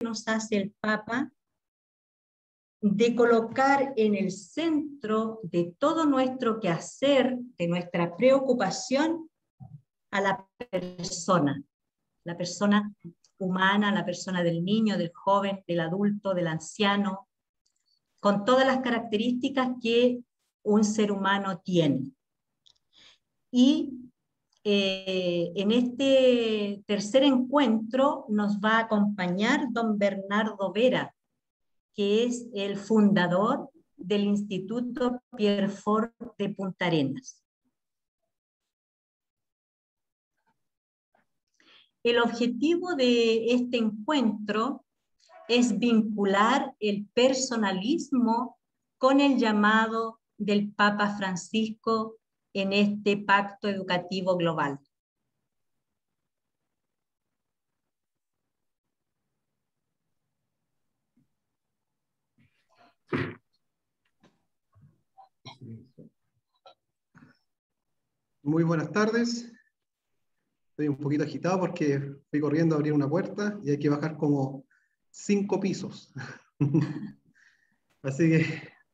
nos hace el Papa de colocar en el centro de todo nuestro quehacer, de nuestra preocupación, a la persona humana, la persona del niño, del joven, del adulto, del anciano, con todas las características que un ser humano tiene. Y en este tercer encuentro nos va a acompañar don Bernardo Vera, que es el fundador del Instituto Pierre Fort de Punta Arenas. El objetivo de este encuentro es vincular el personalismo con el llamado del Papa Francisco en este pacto educativo global. Muy buenas tardes. Estoy un poquito agitado porque fui corriendo a abrir una puerta y hay que bajar como 5 pisos. Así que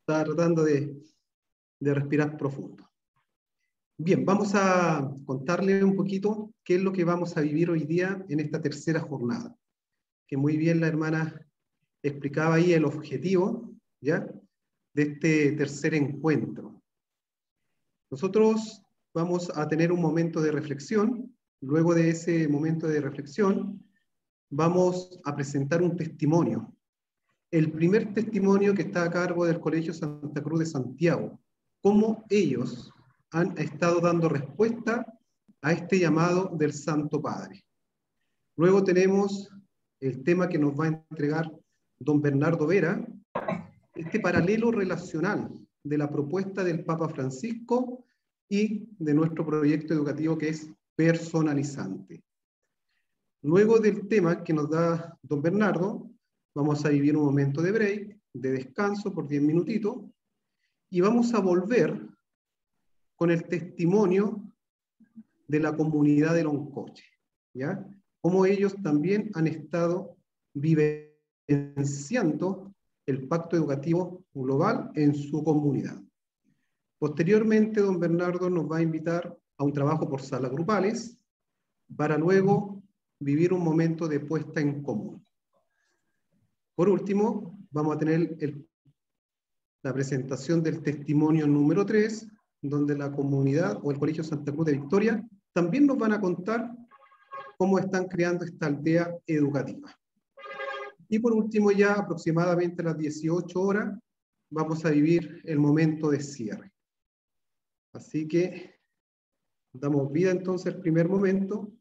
estaba tratando de respirar profundo. Bien, vamos a contarle un poquito qué es lo que vamos a vivir hoy día en esta tercera jornada. Que muy bien la hermana explicaba ahí el objetivo, ¿ya?, de este tercer encuentro. Nosotros vamos a tener un momento de reflexión. Luego de ese momento de reflexión, vamos a presentar un testimonio. El primer testimonio que está a cargo del Colegio Santa Cruz de Santiago. Cómo ellos han estado dando respuesta a este llamado del Santo Padre. Luego tenemos el tema que nos va a entregar don Bernardo Vera, este paralelo relacional de la propuesta del Papa Francisco y de nuestro proyecto educativo que es personalizante. Luego del tema que nos da don Bernardo, vamos a vivir un momento de break, de descanso por 10 minutitos, y vamos a volver con el testimonio de la comunidad de Loncoche, ¿ya? Cómo ellos también han estado vivenciando el pacto educativo global en su comunidad. Posteriormente, don Bernardo nos va a invitar a un trabajo por salas grupales para luego vivir un momento de puesta en común. Por último, vamos a tener la presentación del testimonio número 3, donde la comunidad o el Colegio Santa Cruz de Victoria también nos van a contar cómo están creando esta aldea educativa. Y por último, ya aproximadamente a las 18 horas, vamos a vivir el momento de cierre. Así que damos vida entonces al primer momento,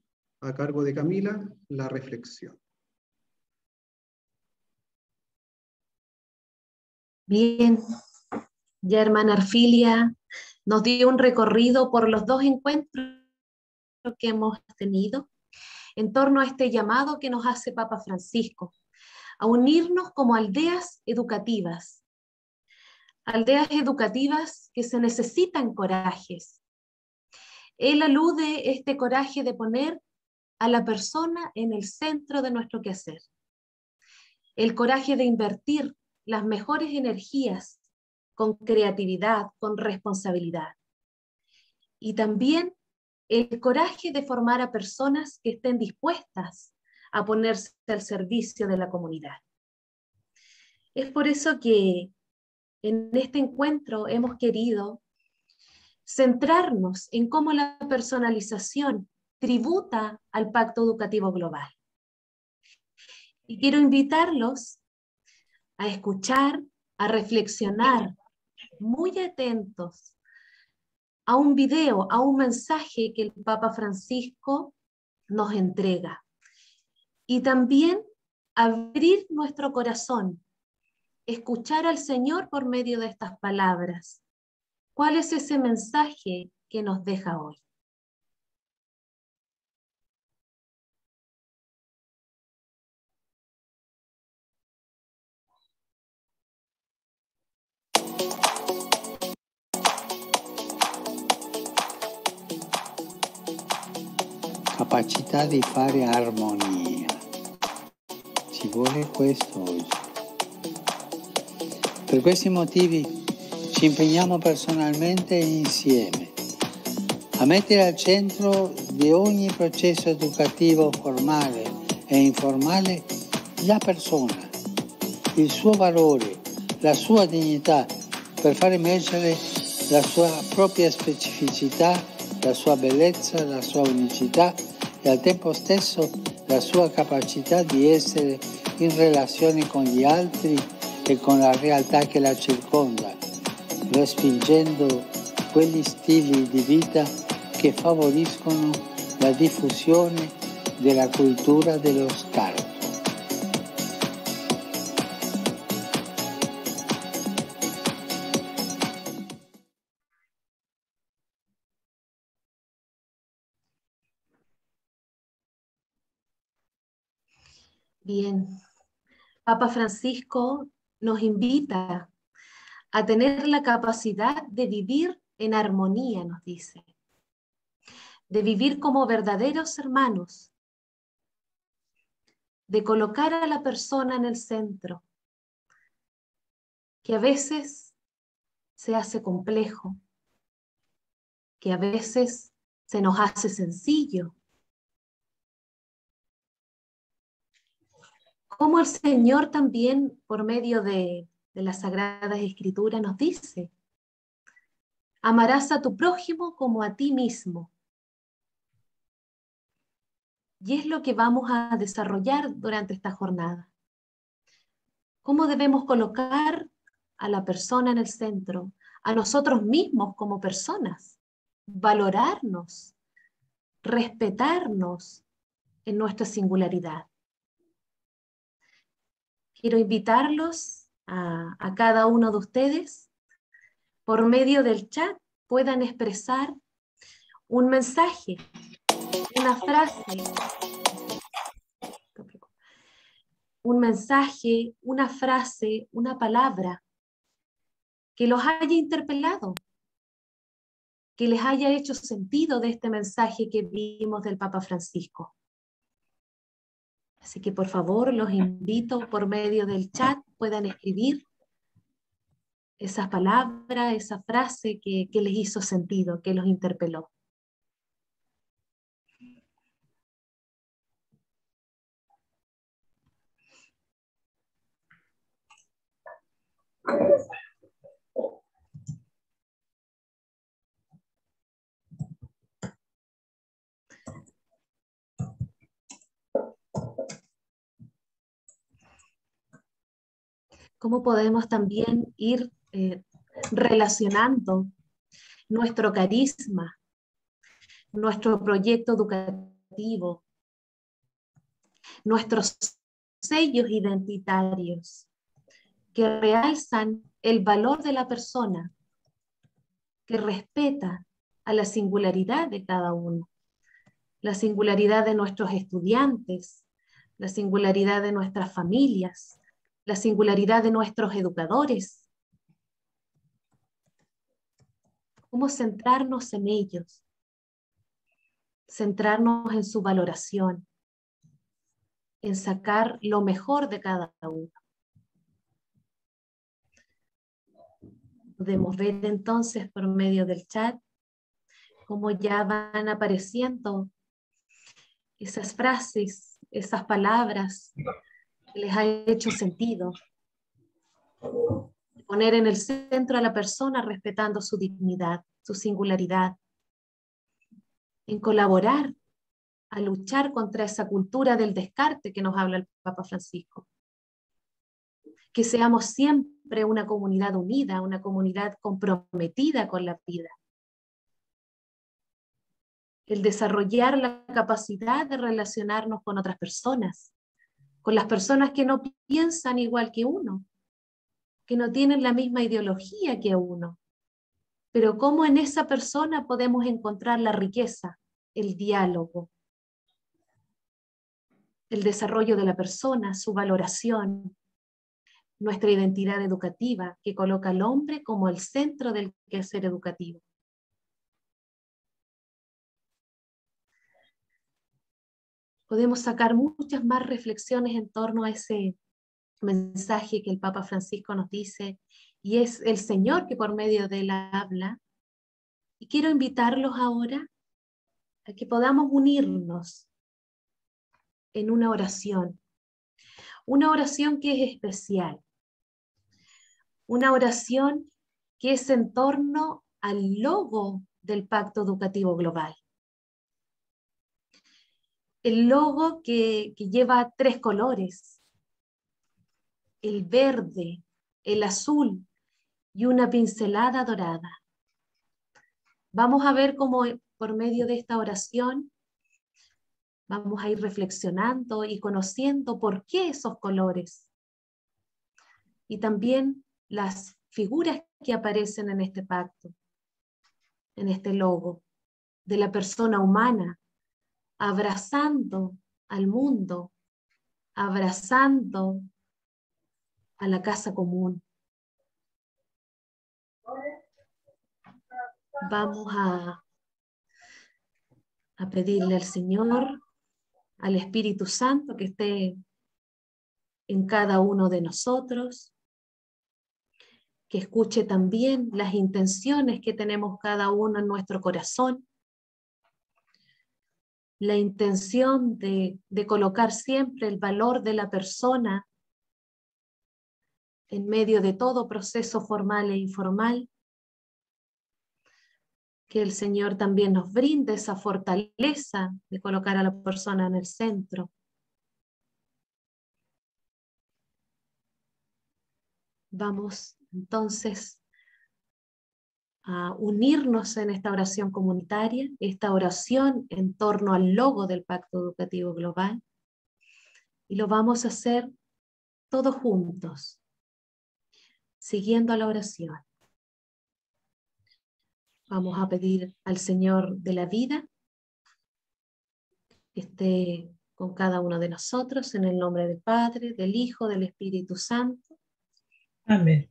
a cargo de Camila, la reflexión. Bien, ya hermana Arfilia nos dio un recorrido por los 2 encuentros que hemos tenido en torno a este llamado que nos hace Papa Francisco, a unirnos como aldeas educativas que se necesitan corajes. Él alude este coraje de poner a la persona en el centro de nuestro quehacer, el coraje de invertir las mejores energías con creatividad, con responsabilidad, y también el coraje de formar a personas que estén dispuestas a ponerse al servicio de la comunidad. Es por eso que en este encuentro hemos querido centrarnos en cómo la personalización tributa al Pacto Educativo Global. Y quiero invitarlos a escuchar, a reflexionar, muy atentos a un video, a un mensaje que el Papa Francisco nos entrega. Y también abrir nuestro corazón, escuchar al Señor por medio de estas palabras. ¿Cuál es ese mensaje que nos deja hoy? Capacità di fare armonia. Ci vuole questo oggi. Per questi motivi ci impegniamo personalmente e insieme a mettere al centro di ogni processo educativo formale e informale la persona, il suo valore, la sua dignità, per far emergere la sua propria specificità, la sua bellezza, la sua unicità e al tempo stesso la sua capacità di essere in relazione con gli altri e con la realtà che la circonda, respingendo quegli stili di vita che favoriscono la diffusione della cultura dello scarto. Bien, Papa Francisco nos invita a tener la capacidad de vivir en armonía, nos dice, de vivir como verdaderos hermanos, de colocar a la persona en el centro, que a veces se hace complejo, que a veces se nos hace sencillo. Como el Señor también, por medio de las Sagradas Escrituras, nos dice, amarás a tu prójimo como a ti mismo. Y es lo que vamos a desarrollar durante esta jornada. ¿Cómo debemos colocar a la persona en el centro, a nosotros mismos como personas, valorarnos, respetarnos en nuestra singularidad? Quiero invitarlos a cada uno de ustedes, por medio del chat, puedan expresar un mensaje, una frase, un mensaje, una frase, una palabra que los haya interpelado, que les haya hecho sentido de este mensaje que vimos del Papa Francisco. Así que por favor los invito por medio del chat, puedan escribir esas palabras, esa frase que les hizo sentido, que los interpeló. ¿Cómo podemos también ir relacionando nuestro carisma, nuestro proyecto educativo, nuestros sellos identitarios que realzan el valor de la persona, que respeta a la singularidad de cada uno, la singularidad de nuestros estudiantes, la singularidad de nuestras familias, la singularidad de nuestros educadores? ¿Cómo centrarnos en ellos? Centrarnos en su valoración, en sacar lo mejor de cada uno. Podemos ver entonces por medio del chat cómo ya van apareciendo esas frases, esas palabras que les ha hecho sentido. Poner en el centro a la persona respetando su dignidad, su singularidad. En colaborar a luchar contra esa cultura del descarte que nos habla el Papa Francisco. Que seamos siempre una comunidad unida, una comunidad comprometida con la vida. El desarrollar la capacidad de relacionarnos con otras personas, con las personas que no piensan igual que uno, que no tienen la misma ideología que uno, pero cómo en esa persona podemos encontrar la riqueza, el diálogo, el desarrollo de la persona, su valoración, nuestra identidad educativa que coloca al hombre como el centro del quehacer educativo. podemos sacar muchas más reflexiones en torno a ese mensaje que el Papa Francisco nos dice, y es el Señor que por medio de él habla. Y quiero invitarlos ahora a que podamos unirnos en una oración que es especial, una oración que es en torno al logo del Pacto Educativo Global. El logo que lleva 3 colores, el verde, el azul y una pincelada dorada. Vamos a ver cómo por medio de esta oración vamos a ir reflexionando y conociendo por qué esos colores. Y también las figuras que aparecen en este pacto, en este logo, de la persona humana, abrazando al mundo, abrazando a la casa común. Vamos a pedirle al Señor, al Espíritu Santo que esté en cada uno de nosotros, que escuche también las intenciones que tenemos cada uno en nuestro corazón, la intención de colocar siempre el valor de la persona en medio de todo proceso formal e informal. Que el Señor también nos brinde esa fortaleza de colocar a la persona en el centro. Vamos entonces a unirnos en esta oración comunitaria, esta oración en torno al logo del Pacto Educativo Global, y lo vamos a hacer todos juntos, siguiendo la oración. Vamos a pedir al Señor de la vida que esté con cada uno de nosotros, en el nombre del Padre, del Hijo, del Espíritu Santo. Amén.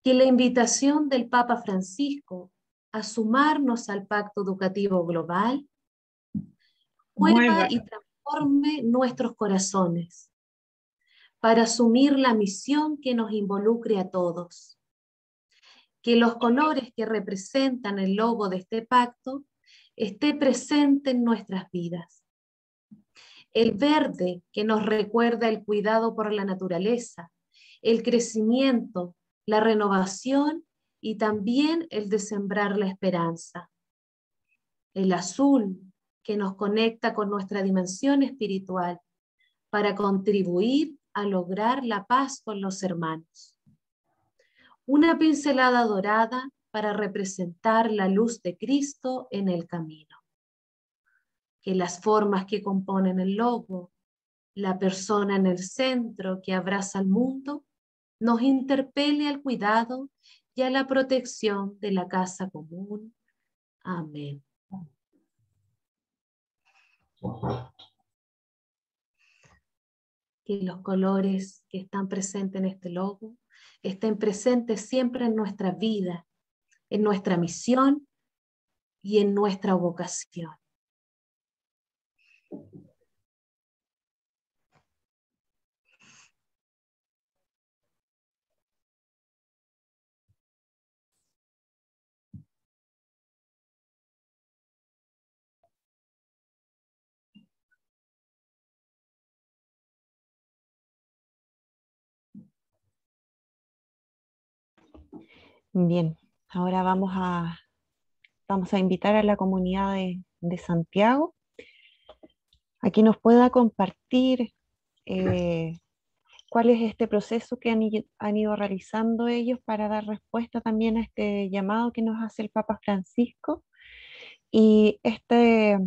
Que la invitación del Papa Francisco a sumarnos al Pacto Educativo Global mueva y transforme nuestros corazones para asumir la misión que nos involucre a todos. Que los colores que representan el logo de este pacto esté presente en nuestras vidas. El verde que nos recuerda el cuidado por la naturaleza, el crecimiento, la renovación y también el de sembrar la esperanza. El azul que nos conecta con nuestra dimensión espiritual para contribuir a lograr la paz con los hermanos. Una pincelada dorada para representar la luz de Cristo en el camino. Que las formas que componen el logo, la persona en el centro que abraza al mundo, nos interpele al cuidado y a la protección de la casa común. Amén. Que los colores que están presentes en este logo estén presentes siempre en nuestra vida, en nuestra misión y en nuestra vocación. Bien, ahora vamos a invitar a la comunidad de Santiago a que nos pueda compartir cuál es este proceso que han ido realizando ellos para dar respuesta también a este llamado que nos hace el Papa Francisco, y este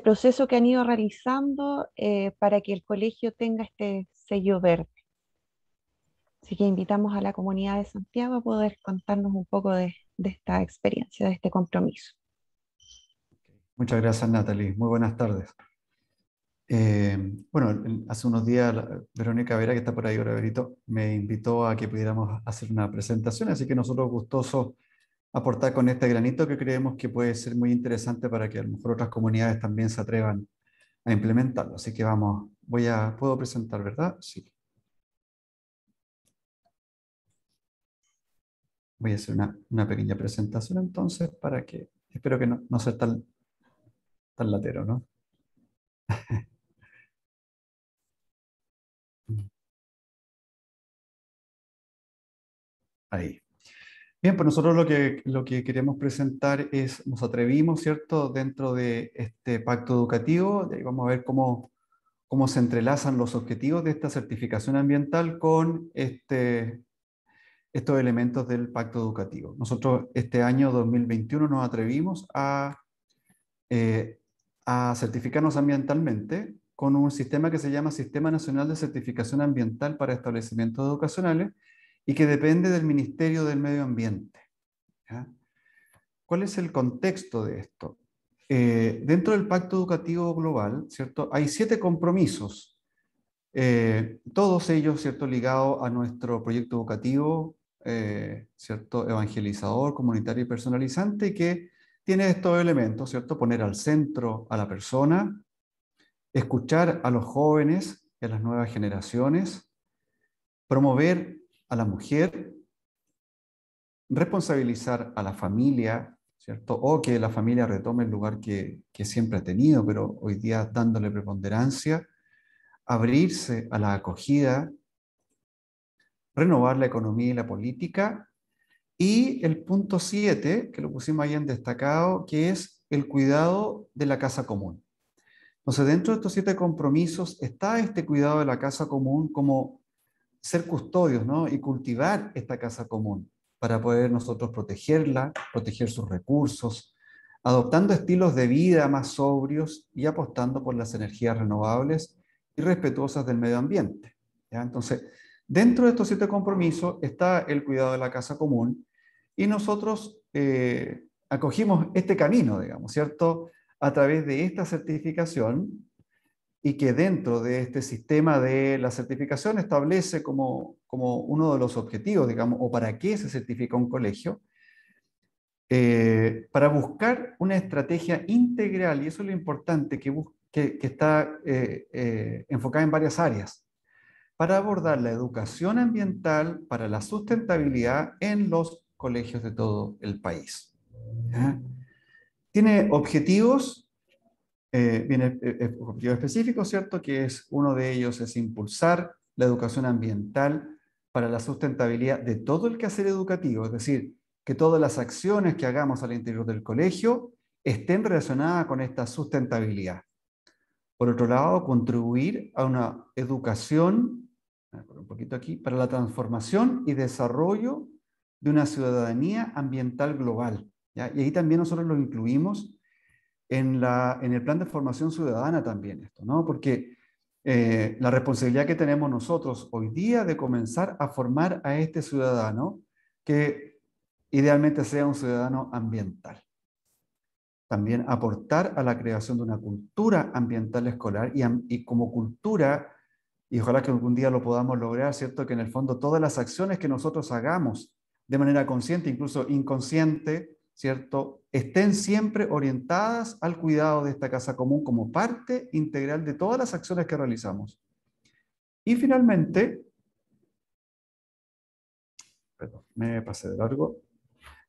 proceso que han ido realizando para que el colegio tenga este sello verde. Así que invitamos a la comunidad de Santiago a poder contarnos un poco de esta experiencia, de este compromiso. Muchas gracias, Natalie. Muy buenas tardes. Bueno, hace unos días Verónica Vera, que está por ahí, ahora Verito, me invitó a que pudiéramos hacer una presentación, así que nosotros gustosos aportar con este granito que creemos que puede ser muy interesante para que a lo mejor otras comunidades también se atrevan a implementarlo. Así que vamos, puedo presentar, ¿verdad? Sí. Voy a hacer una pequeña presentación entonces para que, espero que no sea tan latero, ¿no? Ahí. Bien, pues nosotros lo que queremos presentar es, nos atrevimos, ¿cierto?, dentro de este pacto educativo, y vamos a ver cómo se entrelazan los objetivos de esta certificación ambiental con estos elementos del pacto educativo. Nosotros este año 2021 nos atrevimos a certificarnos ambientalmente con un sistema que se llama Sistema Nacional de Certificación Ambiental para Establecimientos Educacionales y que depende del Ministerio del Medio Ambiente. ¿Ya? ¿Cuál es el contexto de esto? Dentro del Pacto Educativo Global, ¿cierto?, hay 7 compromisos, todos ellos, ¿cierto?, ligados a nuestro proyecto educativo, ¿cierto?, evangelizador, comunitario y personalizante, y que tiene estos elementos, ¿cierto?, poner al centro a la persona, escuchar a los jóvenes y a las nuevas generaciones, promover a la mujer, responsabilizar a la familia, ¿cierto?, o que la familia retome el lugar que siempre ha tenido, pero hoy día dándole preponderancia, abrirse a la acogida, renovar la economía y la política, y el punto 7, que lo pusimos ahí en destacado, que es el cuidado de la casa común. Entonces, dentro de estos 7 compromisos está este cuidado de la casa común como ser custodios, ¿no?, y cultivar esta casa común para poder nosotros protegerla, proteger sus recursos, adoptando estilos de vida más sobrios y apostando por las energías renovables y respetuosas del medio ambiente. ¿Ya? Entonces, dentro de estos 7 compromisos está el cuidado de la casa común y nosotros acogimos este camino, digamos, ¿cierto?, a través de esta certificación, y que dentro de este sistema de la certificación establece como uno de los objetivos, digamos, o para qué se certifica un colegio, para buscar una estrategia integral, y eso es lo importante, que está enfocada en varias áreas, para abordar la educación ambiental para la sustentabilidad en los colegios de todo el país. ¿Ya? Tiene objetivos objetivos específicos, ¿cierto? Que es, uno de ellos es impulsar la educación ambiental para la sustentabilidad de todo el quehacer educativo, es decir, que todas las acciones que hagamos al interior del colegio estén relacionadas con esta sustentabilidad. Por otro lado, contribuir a una educación, un poquito aquí, para la transformación y desarrollo de una ciudadanía ambiental global. ¿Ya? Y ahí también nosotros lo incluimos en el plan de formación ciudadana también esto, ¿no? Porque la responsabilidad que tenemos nosotros hoy día de comenzar a formar a este ciudadano que idealmente sea un ciudadano ambiental. También aportar a la creación de una cultura ambiental escolar y como cultura, y ojalá que algún día lo podamos lograr, ¿cierto? Que en el fondo todas las acciones que nosotros hagamos de manera consciente, incluso inconsciente, ¿cierto?, estén siempre orientadas al cuidado de esta casa común como parte integral de todas las acciones que realizamos. Y finalmente, perdón, me pasé de largo,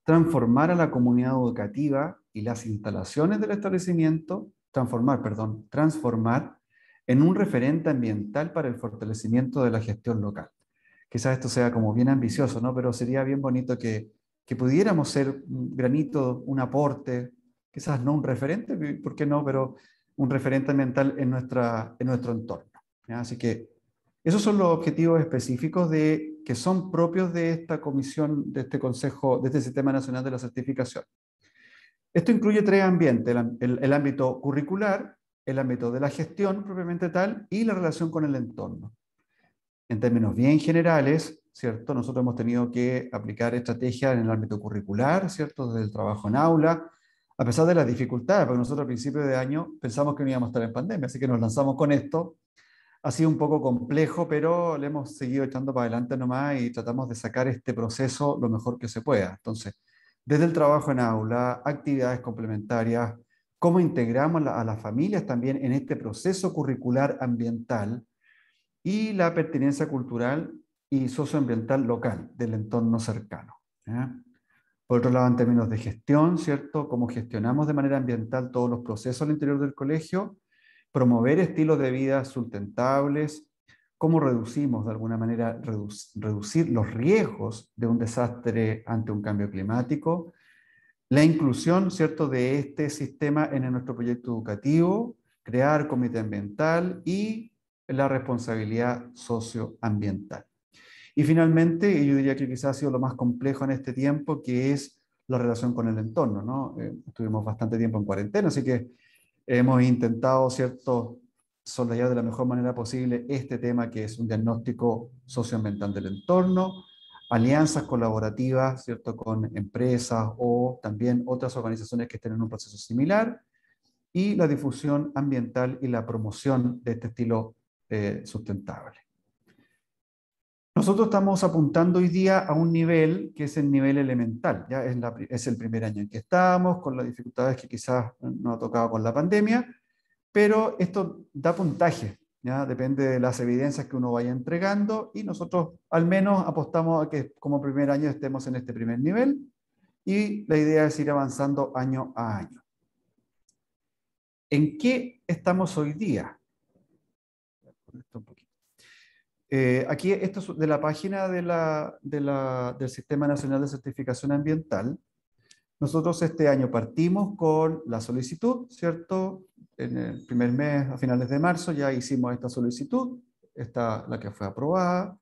transformar a la comunidad educativa y las instalaciones del establecimiento, transformar en un referente ambiental para el fortalecimiento de la gestión local. Quizás esto sea como bien ambicioso, ¿no? Pero sería bien bonito que pudiéramos ser un granito, un aporte, quizás no un referente, ¿por qué no? Pero un referente ambiental en nuestro entorno. ¿Ya? Así que esos son los objetivos específicos que son propios de esta comisión, de este consejo, de este Sistema Nacional de la Certificación. Esto incluye 3 ambientes, el ámbito curricular, el ámbito de la gestión propiamente tal y la relación con el entorno. En términos bien generales, ¿cierto? Nosotros hemos tenido que aplicar estrategias en el ámbito curricular, ¿cierto? Desde el trabajo en aula, a pesar de las dificultades, porque nosotros a principios de año pensamos que no íbamos a estar en pandemia, así que nos lanzamos con esto. Ha sido un poco complejo, pero le hemos seguido echando para adelante nomás y tratamos de sacar este proceso lo mejor que se pueda. Entonces, desde el trabajo en aula, actividades complementarias, cómo integramos a las familias también en este proceso curricular ambiental y la pertinencia cultural y socioambiental local del entorno cercano. Por otro lado, en términos de gestión, ¿cierto? Cómo gestionamos de manera ambiental todos los procesos al interior del colegio, promover estilos de vida sustentables, cómo reducimos de alguna manera, reducir los riesgos de un desastre ante un cambio climático, la inclusión, ¿cierto?, de este sistema en nuestro proyecto educativo, crear comité ambiental y la responsabilidad socioambiental. Y finalmente, yo diría que quizás ha sido lo más complejo en este tiempo, que es la relación con el entorno, ¿no? Estuvimos bastante tiempo en cuarentena, así que hemos intentado, ¿cierto?, sobrellevar de la mejor manera posible este tema que es un diagnóstico socioambiental del entorno, alianzas colaborativas, ¿cierto?, con empresas o también otras organizaciones que estén en un proceso similar, y la difusión ambiental y la promoción de este estilo sustentable. Nosotros estamos apuntando hoy día a un nivel que es el nivel elemental, ya es el primer año en que estamos, con las dificultades que quizás nos ha tocado con la pandemia, pero esto da puntaje, ¿ya? Depende de las evidencias que uno vaya entregando, y nosotros al menos apostamos a que como primer año estemos en este primer nivel, y la idea es ir avanzando año a año. ¿En qué estamos hoy día? Aquí, esto es de la página del Sistema Nacional de Certificación Ambiental. Nosotros este año partimos con la solicitud, ¿cierto? En el primer mes, a finales de marzo, ya hicimos esta solicitud, esta la que fue aprobada.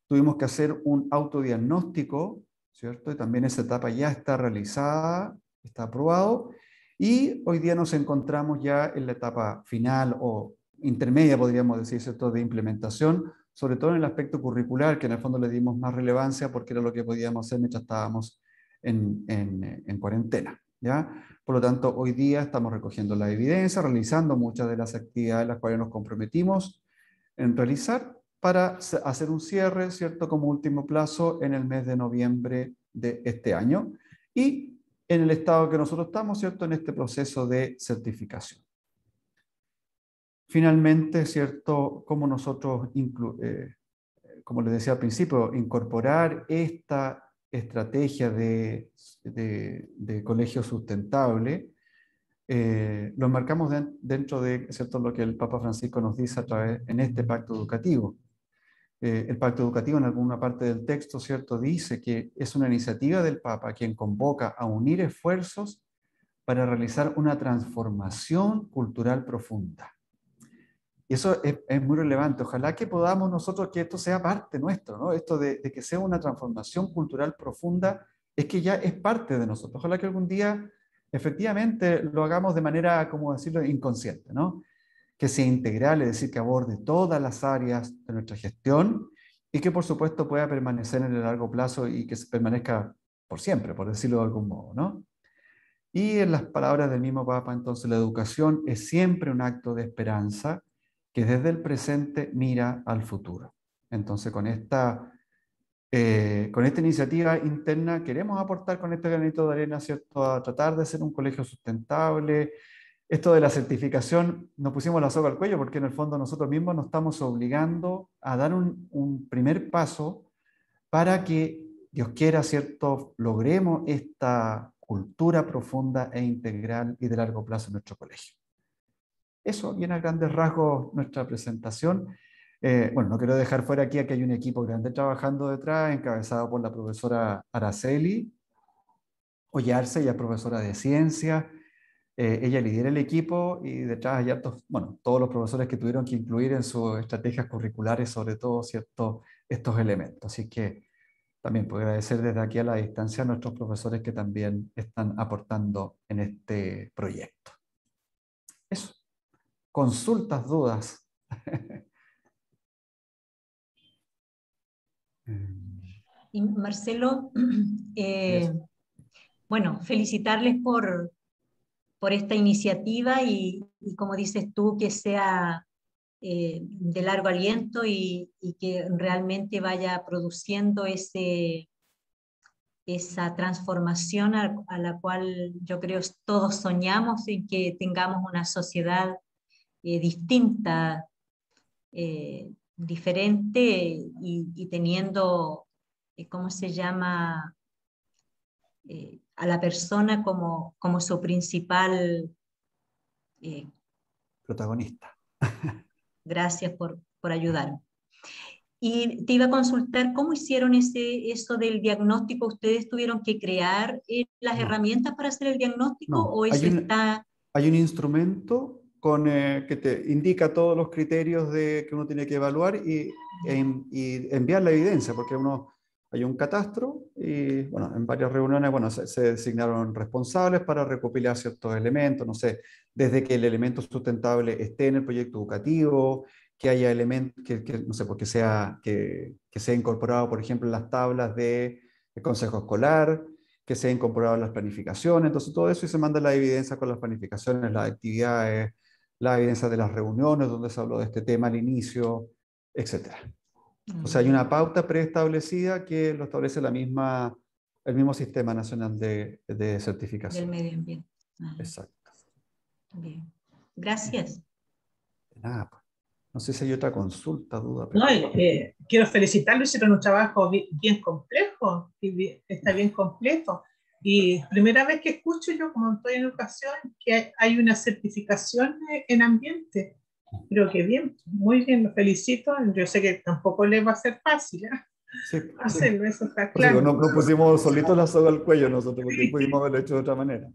Tuvimos que hacer un autodiagnóstico, ¿cierto? Y también esa etapa ya está realizada, está aprobado. Y hoy día nos encontramos ya en la etapa final o intermedia, podríamos decir, ¿cierto?, de implementación, sobre todo en el aspecto curricular, que en el fondo le dimos más relevancia porque era lo que podíamos hacer mientras estábamos en cuarentena, ¿ya? Por lo tanto, hoy día estamos recogiendo la evidencia, realizando muchas de las actividades en las cuales nos comprometimos en realizar para hacer un cierre, ¿cierto?, como último plazo en el mes de noviembre de este año, y en el estado que nosotros estamos, ¿cierto?, en este proceso de certificación. Finalmente, ¿cierto?, como nosotros, como les decía al principio, incorporar esta estrategia de colegio sustentable, lo enmarcamos dentro de, ¿cierto?, lo que el Papa Francisco nos dice a través en este pacto educativo. El pacto educativo en alguna parte del texto, ¿cierto?, dice que es una iniciativa del Papa quien convoca a unir esfuerzos para realizar una transformación cultural profunda. Y eso es muy relevante. Ojalá que podamos nosotros, que esto sea parte nuestro, ¿no? Esto de que sea una transformación cultural profunda, es que ya es parte de nosotros. Ojalá que algún día efectivamente lo hagamos de manera, como decirlo, inconsciente, ¿no? Que sea integral, es decir, que aborde todas las áreas de nuestra gestión y que por supuesto pueda permanecer en el largo plazo y que se permanezca por siempre, por decirlo de algún modo, ¿no? Y en las palabras del mismo Papa, entonces, la educación es siempre un acto de esperanza que desde el presente mira al futuro. Entonces, con esta iniciativa interna queremos aportar con este granito de arena, ¿cierto?, a tratar de ser un colegio sustentable. Esto de la certificación, nos pusimos la soga al cuello porque en el fondo nosotros mismos nos estamos obligando a dar un primer paso para que, Dios quiera, ¿cierto?, logremos esta cultura profunda e integral y de largo plazo en nuestro colegio. Eso viene a grandes rasgos nuestra presentación. Bueno, no quiero dejar fuera aquí que hay un equipo grande trabajando detrás, encabezado por la profesora Araceli Ollarse, ella es profesora de ciencia. Ella lidera el equipo y detrás hay todos los profesores que tuvieron que incluir en sus estrategias curriculares, sobre todo, ¿cierto?, estos elementos. Así que también puedo agradecer desde aquí a la distancia a nuestros profesores que también están aportando en este proyecto. Eso. Consultas, dudas. Y Marcelo, bueno, felicitarles por esta iniciativa y como dices tú, que sea de largo aliento y que realmente vaya produciendo ese esa transformación a la cual yo creo todos soñamos, en que tengamos una sociedad distinta, diferente y teniendo, ¿cómo se llama? A la persona como su principal protagonista. Gracias por ayudarme. Y te iba a consultar, ¿cómo hicieron eso del diagnóstico? ¿Ustedes tuvieron que crear las herramientas para hacer el diagnóstico? No, ¿O eso está...? Hay un instrumento que te indica todos los criterios que uno tiene que evaluar y enviar la evidencia, porque hay un catastro y bueno, en varias reuniones bueno, se designaron responsables para recopilar ciertos elementos, no sé, desde que el elemento sustentable esté en el proyecto educativo, que haya elementos, no sé, porque que sea incorporado, por ejemplo, en las tablas de consejo escolar, que sea incorporado en las planificaciones, entonces todo eso y se manda la evidencia con las planificaciones, las actividades, la evidencia de las reuniones donde se habló de este tema al inicio, etc. O sea, hay una pauta preestablecida que lo establece el mismo Sistema Nacional de Certificación. Del medio ambiente. Exacto. Bien. Gracias. Nada, pues. No sé si hay otra consulta, duda. Pero... No, quiero felicitarlo, hicieron un trabajo bien complejo, y está bien completo. Y primera vez que escucho yo, como estoy en educación, que hay una certificación en ambiente. Creo que bien, muy bien, lo felicito. Yo sé que tampoco les va a ser fácil, ¿eh? Sí, hacerlo, eso está claro. No pusimos solitos la soga al cuello nosotros, porque pudimos haberlo hecho de otra manera.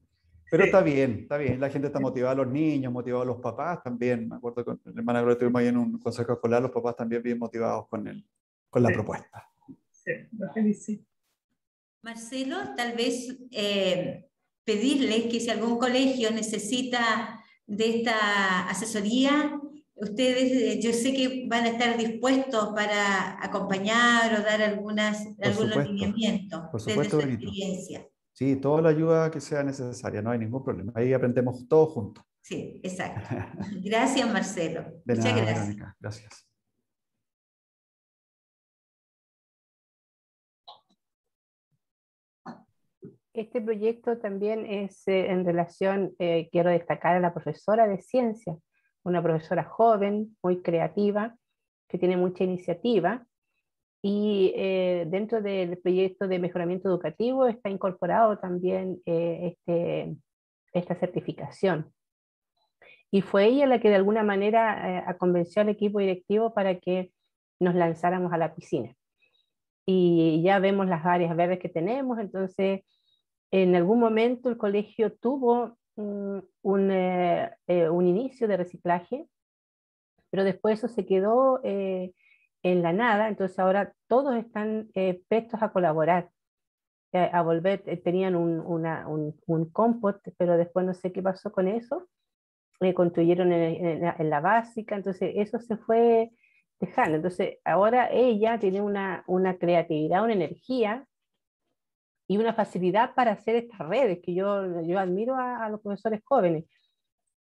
Pero sí, está bien, la gente está motivada, los niños, motivados los papás también. Me acuerdo que con el hermano que estuvimos ahí en un consejo escolar, los papás también bien motivados con la propuesta. Sí, lo felicito. Marcelo, tal vez pedirles que si algún colegio necesita de esta asesoría, ustedes yo sé que van a estar dispuestos para acompañar o dar algunos lineamientos desde su experiencia. Sí, toda la ayuda que sea necesaria, no hay ningún problema. Ahí aprendemos todos juntos. Sí, exacto. Gracias, Marcelo. Muchas gracias. Verónica. Gracias. Este proyecto también es en relación, quiero destacar a la profesora de ciencia, una profesora joven, muy creativa, que tiene mucha iniciativa. Y dentro del proyecto de mejoramiento educativo está incorporado también esta certificación. Y fue ella la que de alguna manera convenció al equipo directivo para que nos lanzáramos a la piscina. Y ya vemos las áreas verdes que tenemos, entonces en algún momento el colegio tuvo un inicio de reciclaje, pero después eso se quedó en la nada, entonces ahora todos están prestos a colaborar, a volver, tenían un compost, pero después no sé qué pasó con eso, construyeron en la básica, entonces eso se fue dejando, entonces ahora ella tiene una creatividad, una energía y una facilidad para hacer estas redes, que yo admiro a los profesores jóvenes,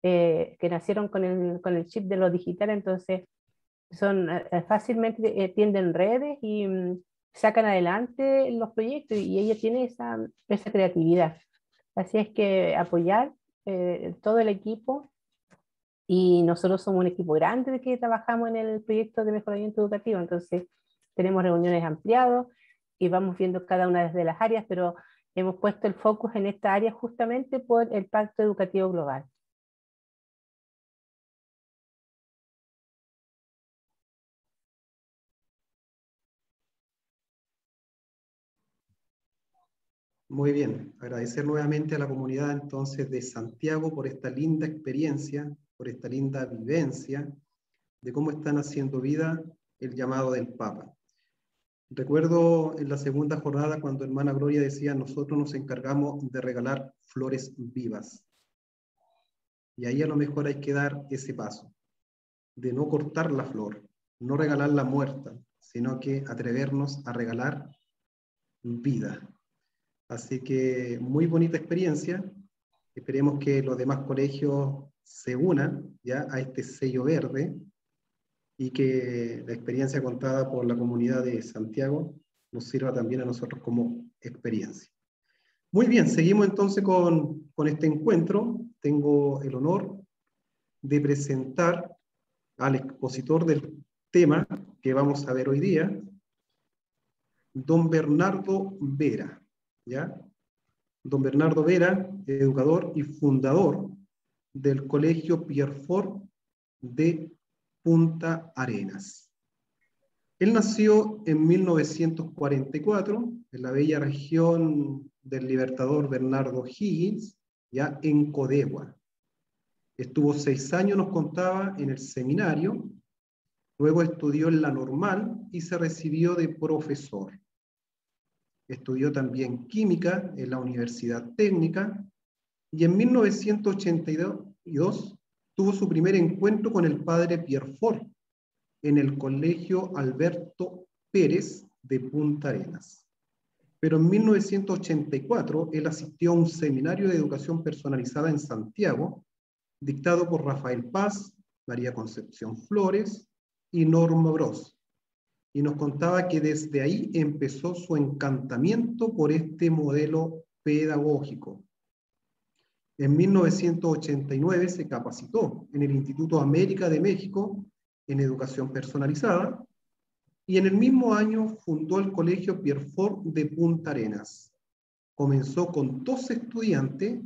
que nacieron con el chip de lo digital, entonces fácilmente tienden redes y sacan adelante los proyectos y ella tiene esa creatividad. Así es que apoyar todo el equipo, y nosotros somos un equipo grande de que trabajamos en el proyecto de mejoramiento educativo, entonces tenemos reuniones ampliadas y vamos viendo cada una de las áreas, pero hemos puesto el foco en esta área justamente por el Pacto Educativo Global. Muy bien, agradecer nuevamente a la comunidad entonces de Santiago por esta linda experiencia, por esta linda vivencia de cómo están haciendo vida el llamado del Papa. Recuerdo en la segunda jornada cuando hermana Gloria decía, nosotros nos encargamos de regalar flores vivas. Y ahí a lo mejor hay que dar ese paso, de no cortar la flor, no regalarla muerta, sino que atrevernos a regalar vida. Así que muy bonita experiencia. Esperemos que los demás colegios se unan ya a este sello verde y que la experiencia contada por la comunidad de Santiago nos sirva también a nosotros como experiencia. Muy bien, seguimos entonces con este encuentro. Tengo el honor de presentar al expositor del tema que vamos a ver hoy día, don Bernardo Vera, ¿ya? Don Bernardo Vera, educador y fundador del Colegio Pierrefort de Punta Arenas. Él nació en 1944 en la bella región del Libertador Bernardo Higgins, ya en Codegua. Estuvo 6 años, nos contaba, en el seminario, luego estudió en la normal y se recibió de profesor. Estudió también química en la Universidad Técnica y en 1982 tuvo su primer encuentro con el padre Pierrefort en el Colegio Alberto Pérez de Punta Arenas. Pero en 1984 él asistió a un seminario de educación personalizada en Santiago, dictado por Rafael Paz, María Concepción Flores y Norma Bros. Y nos contaba que desde ahí empezó su encantamiento por este modelo pedagógico. En 1989 se capacitó en el Instituto América de México en educación personalizada y en el mismo año fundó el Colegio Pierrefort de Punta Arenas. Comenzó con 2 estudiantes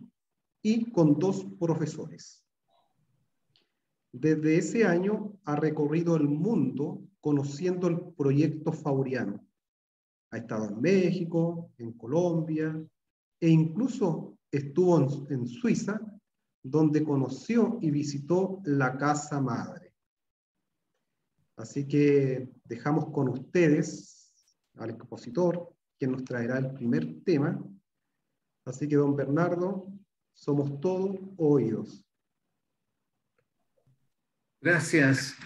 y con 2 profesores. Desde ese año ha recorrido el mundo conociendo el proyecto Fauriano. Ha estado en México, en Colombia e incluso estuvo en Suiza, donde conoció y visitó la Casa Madre. Así que dejamos con ustedes al expositor, quien nos traerá el primer tema. Así que, don Bernardo, somos todos oídos. Gracias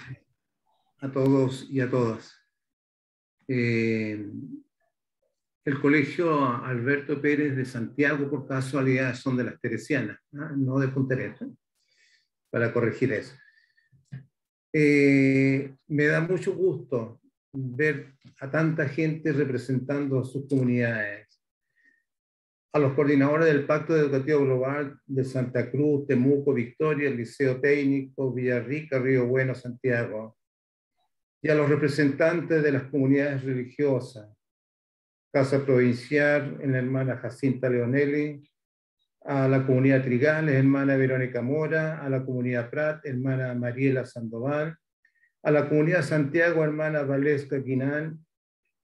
a todos y a todas. El Colegio Alberto Pérez de Santiago, por casualidad, son de las teresianas, no de Punta Arenas, para corregir eso. Me da mucho gusto ver a tanta gente representando a sus comunidades. A los coordinadores del Pacto Educativo Global de Santa Cruz, Temuco, Victoria, el Liceo Técnico, Villarrica, Río Bueno, Santiago. Y a los representantes de las comunidades religiosas, Casa Provincial, en la hermana Jacinta Leonelli, a la comunidad Trigales, hermana Verónica Mora, a la comunidad Prat, hermana Mariela Sandoval, a la comunidad Santiago, hermana Valesca Quinán,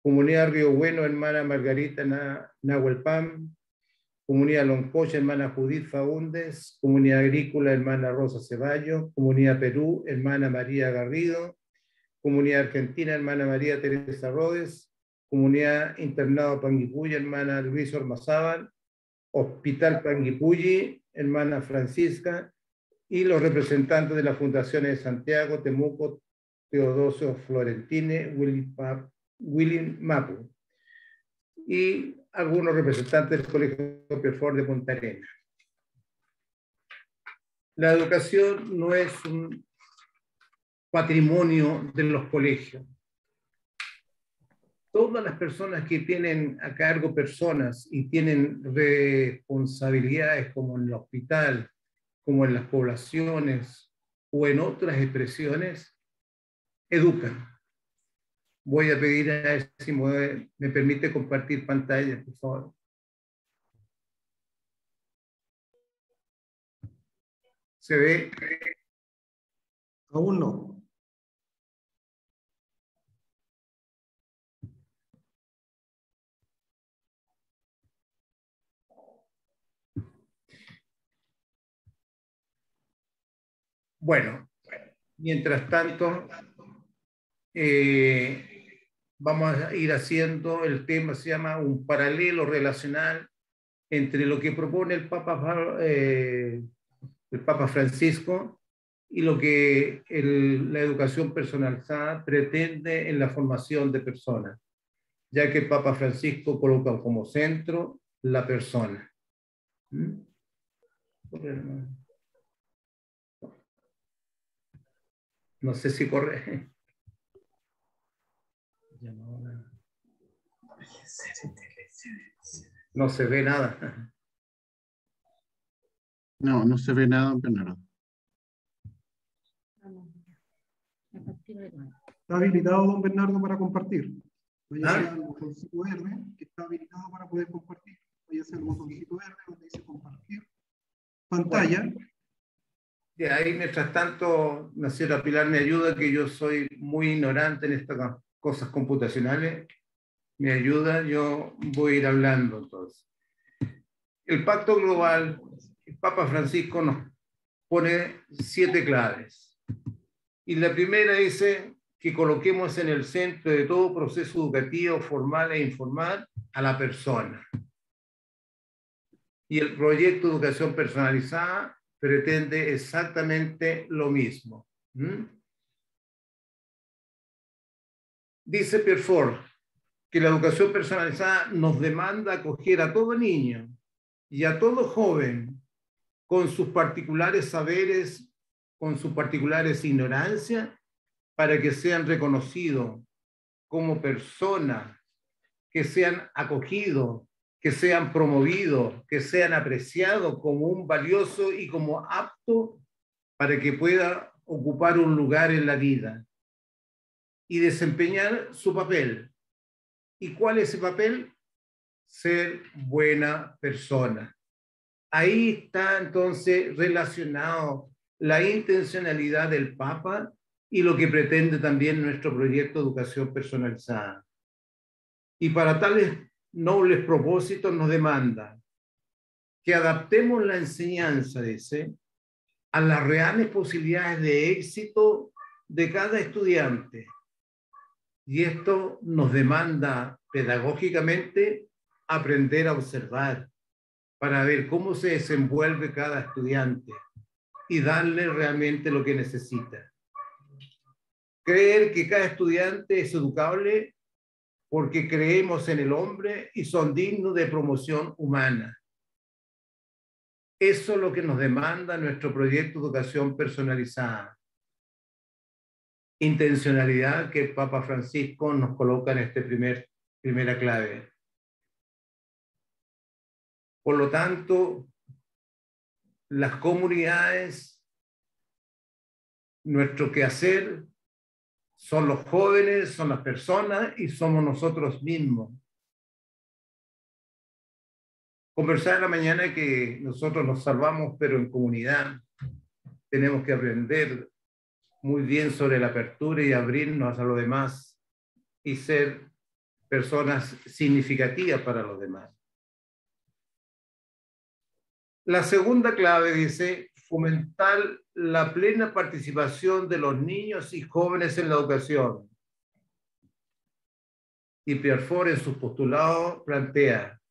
comunidad Río Bueno, hermana Margarita Nahuelpam, comunidad Loncocha, hermana Judith Faúndez, comunidad Agrícola, hermana Rosa Ceballos, comunidad Perú, hermana María Garrido, comunidad Argentina, hermana María Teresa Rodes, comunidad Internado Panguipulli, hermana Luis Ormazábal, Hospital Panguipulli, hermana Francisca, y los representantes de las fundaciones de Santiago, Temuco, Teodosio Florentine, Willy Mapu, y algunos representantes del Colegio Pierrefort de Punta Arenas. La educación no es un patrimonio de los colegios. Todas las personas que tienen a cargo personas y tienen responsabilidades como en el hospital, como en las poblaciones o en otras expresiones, educan. Voy a pedir a ver si me permite compartir pantalla, por favor. ¿Se ve? Aún no. Bueno, mientras tanto, vamos a ir haciendo, el tema se llama un paralelo relacional entre lo que propone el Papa Francisco y lo que la educación personalizada pretende en la formación de personas, ya que el Papa Francisco coloca como centro la persona. No sé si corre. No se ve nada. No, no se ve nada, don Bernardo. Está habilitado, don Bernardo, para compartir. Vaya a ser el botoncito verde, que está habilitado para poder compartir. Vaya a ser el botoncito verde donde dice compartir pantalla. Bueno, y ahí, mientras tanto, la señora Pilar me ayuda, que yo soy muy ignorante en estas cosas computacionales. Me ayuda, yo voy a ir hablando entonces. El Pacto Global, el Papa Francisco nos pone 7 claves. Y la primera dice que coloquemos en el centro de todo proceso educativo, formal e informal, a la persona. Y el proyecto de educación personalizada pretende exactamente lo mismo. Dice Pierre Fort que la educación personalizada nos demanda acoger a todo niño y a todo joven con sus particulares saberes, con sus particulares ignorancias, para que sean reconocidos como personas, que sean acogidos, que sean promovidos, que sean apreciados como un valioso y como apto para que pueda ocupar un lugar en la vida y desempeñar su papel. ¿Y cuál es ese papel? Ser buena persona. Ahí está entonces relacionado la intencionalidad del Papa y lo que pretende también nuestro proyecto de educación personalizada. Y para tales nobles propósitos nos demanda que adaptemos la enseñanza, dice, a las reales posibilidades de éxito de cada estudiante. Y esto nos demanda pedagógicamente aprender a observar para ver cómo se desenvuelve cada estudiante y darle realmente lo que necesita. Creer que cada estudiante es educable porque creemos en el hombre y son dignos de promoción humana. Eso es lo que nos demanda nuestro proyecto de educación personalizada. Intencionalidad que el Papa Francisco nos coloca en esta primera clave. Por lo tanto, las comunidades, nuestro quehacer, son los jóvenes, son las personas y somos nosotros mismos. Conversar en la mañana que nosotros nos salvamos, pero en comunidad. Tenemos que aprender muy bien sobre la apertura y abrirnos a los demás y ser personas significativas para los demás. La segunda clave dice fomentar la plena participación de los niños y jóvenes en la educación. Y Pierre Fort en su postulado plantea: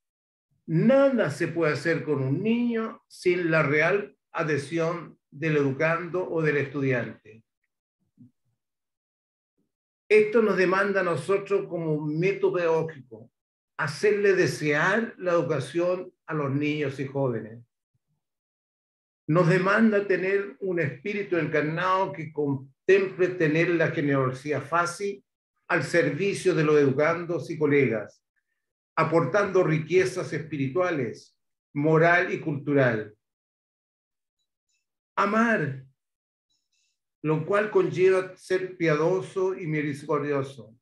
nada se puede hacer con un niño sin la real adhesión del educando o del estudiante. Esto nos demanda a nosotros como método pedagógico, hacerle desear la educación a los niños y jóvenes. Nos demanda tener un espíritu encarnado que contemple tener la generosidad fácil al servicio de los educandos y colegas, aportando riquezas espirituales, moral y cultural. Amar, lo cual conlleva ser piadoso y misericordioso.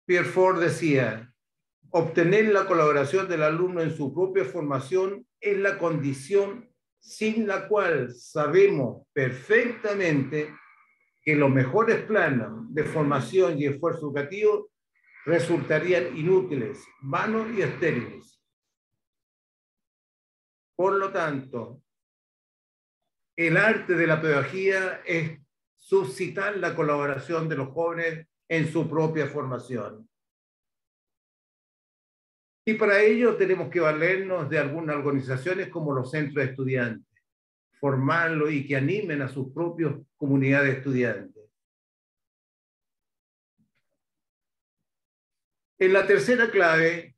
Pierre Fort decía: obtener la colaboración del alumno en su propia formación es la condición sin la cual sabemos perfectamente que los mejores planos de formación y esfuerzo educativo resultarían inútiles, vanos y estériles. Por lo tanto, el arte de la pedagogía es suscitar la colaboración de los jóvenes en su propia formación. Y para ello tenemos que valernos de algunas organizaciones como los centros de estudiantes, formarlos y que animen a sus propias comunidades de estudiantes. En la tercera clave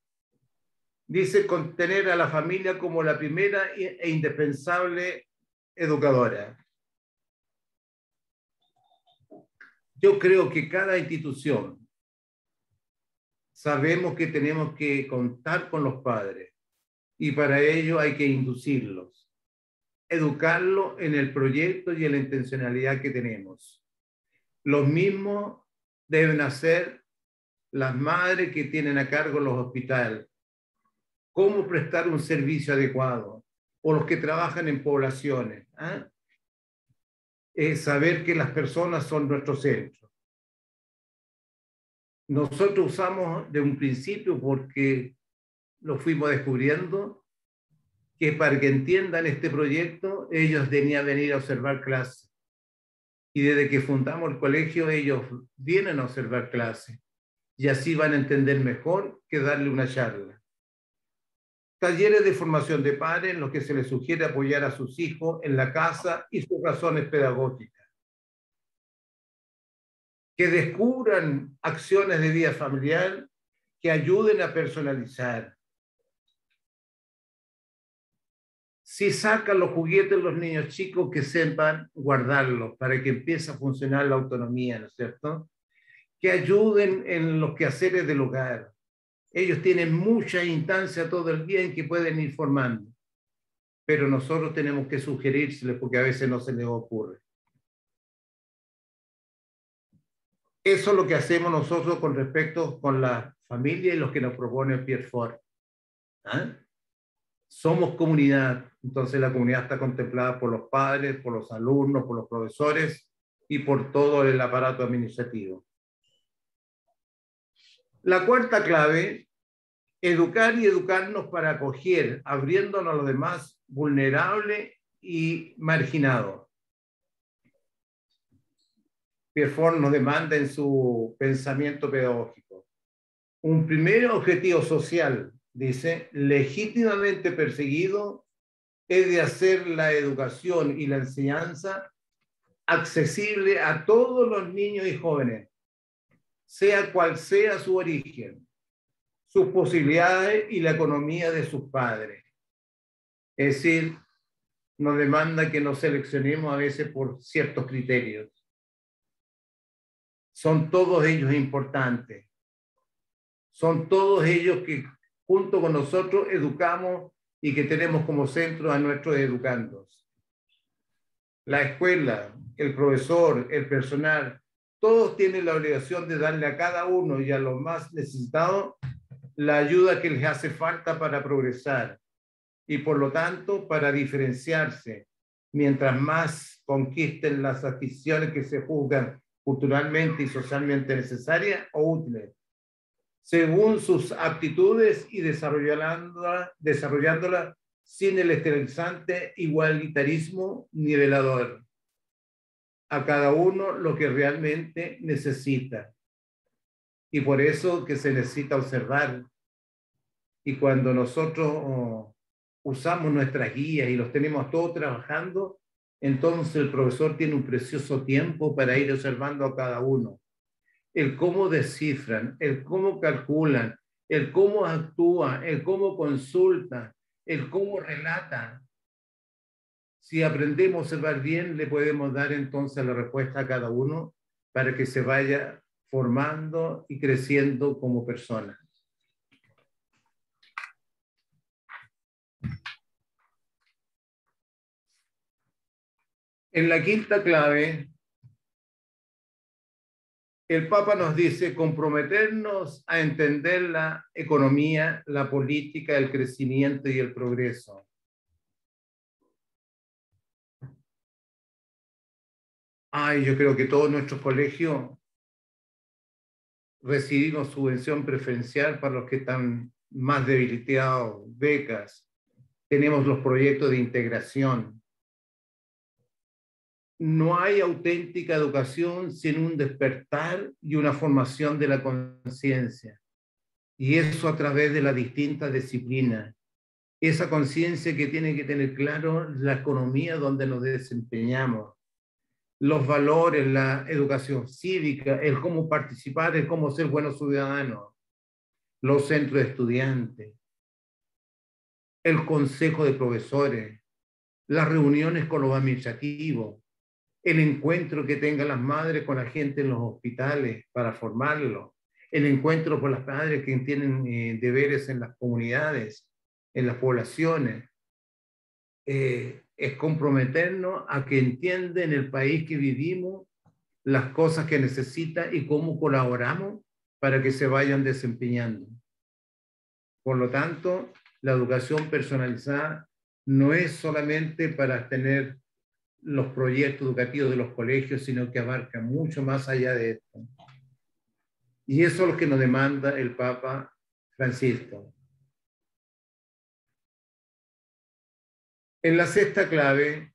dice contener a la familia como la primera e indispensable educadora. Yo creo que cada institución, sabemos que tenemos que contar con los padres y para ello hay que inducirlos, educarlos en el proyecto y en la intencionalidad que tenemos. Los mismos deben hacer las madres que tienen a cargo los hospitales, cómo prestar un servicio adecuado, o los que trabajan en poblaciones. Es saber que las personas son nuestro centro. Nosotros usamos de un principio, porque lo fuimos descubriendo, que para que entiendan este proyecto, ellos tenían que venir a observar clases. Y desde que fundamos el colegio, ellos vienen a observar clases. Y así van a entender mejor que darle una charla. Talleres de formación de padres en los que se les sugiere apoyar a sus hijos en la casa y sus razones pedagógicas. Que descubran acciones de vida familiar que ayuden a personalizar. Si sacan los juguetes los niños chicos, que sepan guardarlos para que empiece a funcionar la autonomía, ¿no es cierto? Que ayuden en los quehaceres del hogar. Ellos tienen mucha instancia todo el día en que pueden ir formando, pero nosotros tenemos que sugerírseles porque a veces no se les ocurre. Eso es lo que hacemos nosotros con respecto con la familia y los que nos propone Pierre Fort. Somos comunidad, entonces la comunidad está contemplada por los padres, por los alumnos, por los profesores y por todo el aparato administrativo. La cuarta clave, educar y educarnos para acoger, abriéndonos a los demás vulnerables y marginados. Pierre Fort nos demanda en su pensamiento pedagógico un primer objetivo social, dice, legítimamente perseguido, es de hacer la educación y la enseñanza accesible a todos los niños y jóvenes, sea cual sea su origen, sus posibilidades y la economía de sus padres. Es decir, nos demanda que nos seleccionemos a veces por ciertos criterios. Son todos ellos importantes. Son todos ellos que junto con nosotros educamos y que tenemos como centro a nuestros educandos. La escuela, el profesor, el personal, todos tienen la obligación de darle a cada uno y a los más necesitados la ayuda que les hace falta para progresar y por lo tanto para diferenciarse, mientras más conquisten las adquisiciones que se juzgan culturalmente y socialmente necesarias o útiles, según sus aptitudes y desarrollándola sin el esterilizante igualitarismo nivelador. A cada uno lo que realmente necesita. Y por eso que se necesita observar. Y cuando nosotros usamos nuestras guías y los tenemos todos trabajando, entonces el profesor tiene un precioso tiempo para ir observando a cada uno. El cómo descifran, el cómo calculan, el cómo actúan, el cómo consultan, el cómo relatan. Si aprendemos a observar bien, le podemos dar entonces la respuesta a cada uno para que se vaya formando y creciendo como persona. En la quinta clave, el Papa nos dice comprometernos a entender la economía, la política, el crecimiento y el progreso. Yo creo que todos nuestros colegios recibimos subvención preferencial para los que están más debilitados, becas. Tenemos los proyectos de integración. No hay auténtica educación sin un despertar y una formación de la conciencia. Y eso a través de las distintas disciplinas. Esa conciencia que tiene que tener claro la economía donde nos desempeñamos, los valores, la educación cívica, el cómo participar, el cómo ser buenos ciudadanos, los centros de estudiantes, el consejo de profesores, las reuniones con los administrativos, el encuentro que tengan las madres con la gente en los hospitales para formarlos, el encuentro con las padres que tienen deberes en las comunidades, en las poblaciones. Es comprometernos a que entiendan el país que vivimos, las cosas que necesita y cómo colaboramos para que se vayan desempeñando. Por lo tanto, la educación personalizada no es solamente para tener los proyectos educativos de los colegios, sino que abarca mucho más allá de esto. Y eso es lo que nos demanda el Papa Francisco. En la sexta clave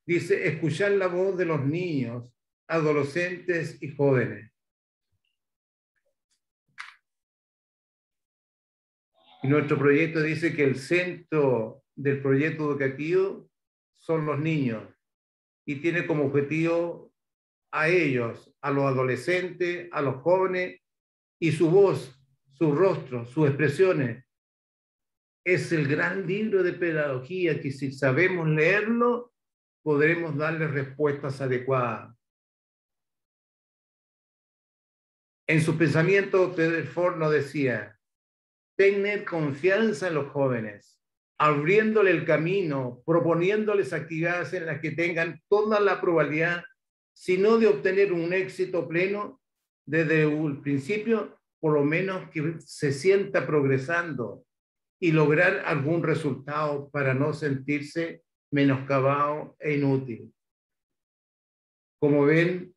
dice escuchar la voz de los niños, adolescentes y jóvenes. Y nuestro proyecto dice que el centro del proyecto educativo son los niños y tiene como objetivo a ellos, a los adolescentes, a los jóvenes, y su voz, su rostro, sus expresiones. Es el gran libro de pedagogía que si sabemos leerlo, podremos darle respuestas adecuadas. En su pensamiento, Rutherford nos decía, tener confianza en los jóvenes, abriéndole el camino, proponiéndoles actividades en las que tengan toda la probabilidad, sino de obtener un éxito pleno desde el principio, por lo menos que se sienta progresando y lograr algún resultado para no sentirse menoscabado e inútil. Como ven,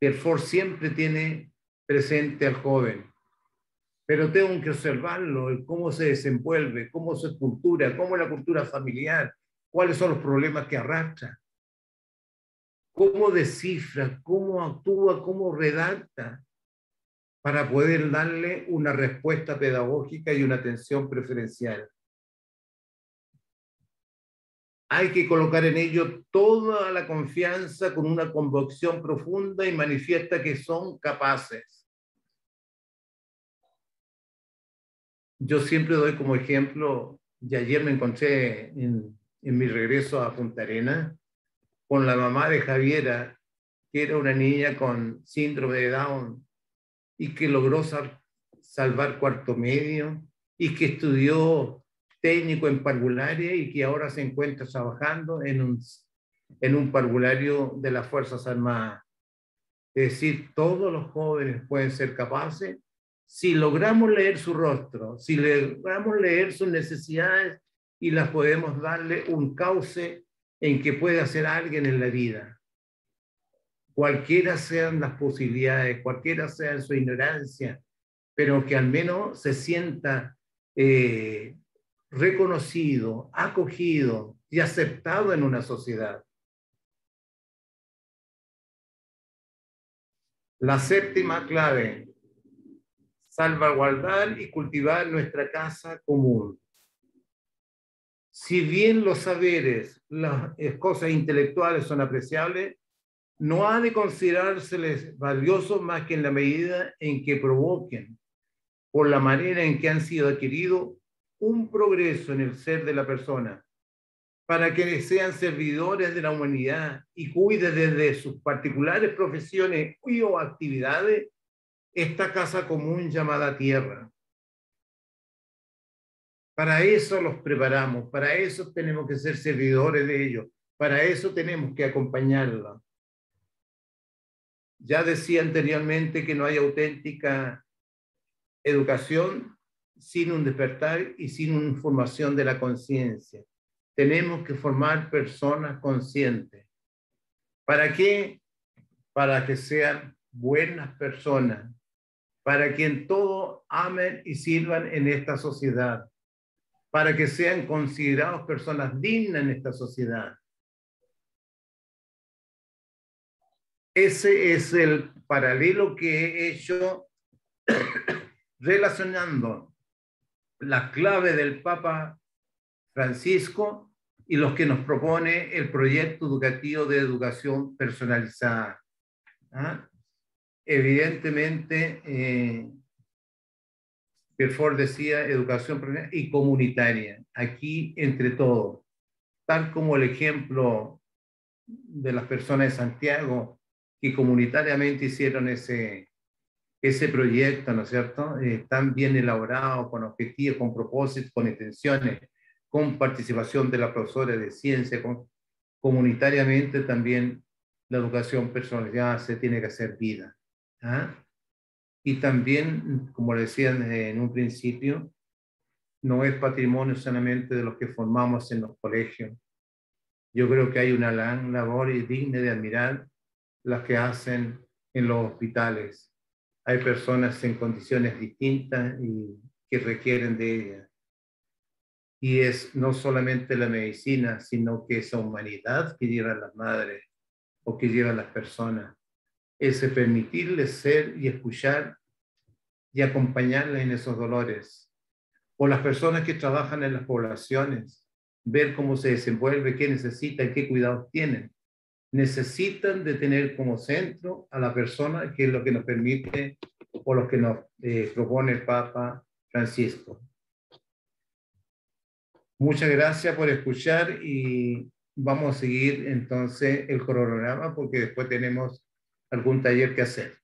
Rutherford siempre tiene presente al joven, pero tengo que observarlo, el cómo se desenvuelve, cómo su cultura, cómo es la cultura familiar, cuáles son los problemas que arrastra, cómo descifra, cómo actúa, cómo redacta, para poder darle una respuesta pedagógica y una atención preferencial. Hay que colocar en ello toda la confianza con una convicción profunda y manifiesta que son capaces. Yo siempre doy como ejemplo, y ayer me encontré en mi regreso a Punta Arenas con la mamá de Javiera, que era una niña con síndrome de Down y que logró salvar cuarto medio y que estudió técnico en parvularia y que ahora se encuentra trabajando en un parvulario de las Fuerzas Armadas. Es decir, todos los jóvenes pueden ser capaces si logramos leer su rostro, si logramos leer sus necesidades y las podemos darle un cauce en que pueda ser alguien en la vida. Cualquiera sean las posibilidades, cualquiera sea su ignorancia, pero que al menos se sienta reconocido, acogido y aceptado en una sociedad. La séptima clave, salvaguardar y cultivar nuestra casa común. Si bien los saberes, las cosas intelectuales son apreciables, no ha de considerárseles valiosos más que en la medida en que provoquen, por la manera en que han sido adquiridos, un progreso en el ser de la persona, para que sean servidores de la humanidad y cuide desde sus particulares profesiones y o actividades esta casa común llamada tierra. Para eso los preparamos, para eso tenemos que ser servidores de ellos, para eso tenemos que acompañarla. Ya decía anteriormente que no hay auténtica educación sin un despertar y sin una formación de la conciencia. Tenemos que formar personas conscientes. ¿Para qué? Para que sean buenas personas, para que en todo amen y sirvan en esta sociedad, para que sean considerados personas dignas en esta sociedad. Ese es el paralelo que he hecho relacionando la clave del Papa Francisco y los que nos propone el proyecto educativo de educación personalizada. ¿Ah? Evidentemente, Rutherford decía educación personalizada y comunitaria, aquí entre todos, tal como el ejemplo de las personas de Santiago que comunitariamente hicieron ese que se proyecta, ¿no es cierto?, tan bien elaborado, con objetivos, con propósitos, con intenciones, con participación de la profesora de ciencia, comunitariamente también la educación personalizada se tiene que hacer vida. ¿Ah? Y también, como decían en un principio, no es patrimonio solamente de los que formamos en los colegios. Yo creo que hay una gran labor y digna de admirar las que hacen en los hospitales. Hay personas en condiciones distintas y que requieren de ellas. Y es no solamente la medicina, sino que esa humanidad que llevan las madres o que llevan las personas. Ese permitirles ser y escuchar y acompañarles en esos dolores. O las personas que trabajan en las poblaciones, ver cómo se desenvuelve, qué necesitan, qué cuidados tienen. Necesitan de tener como centro a la persona, que es lo que nos permite o lo que nos propone el Papa Francisco. Muchas gracias por escuchar y vamos a seguir entonces el cronograma porque después tenemos algún taller que hacer.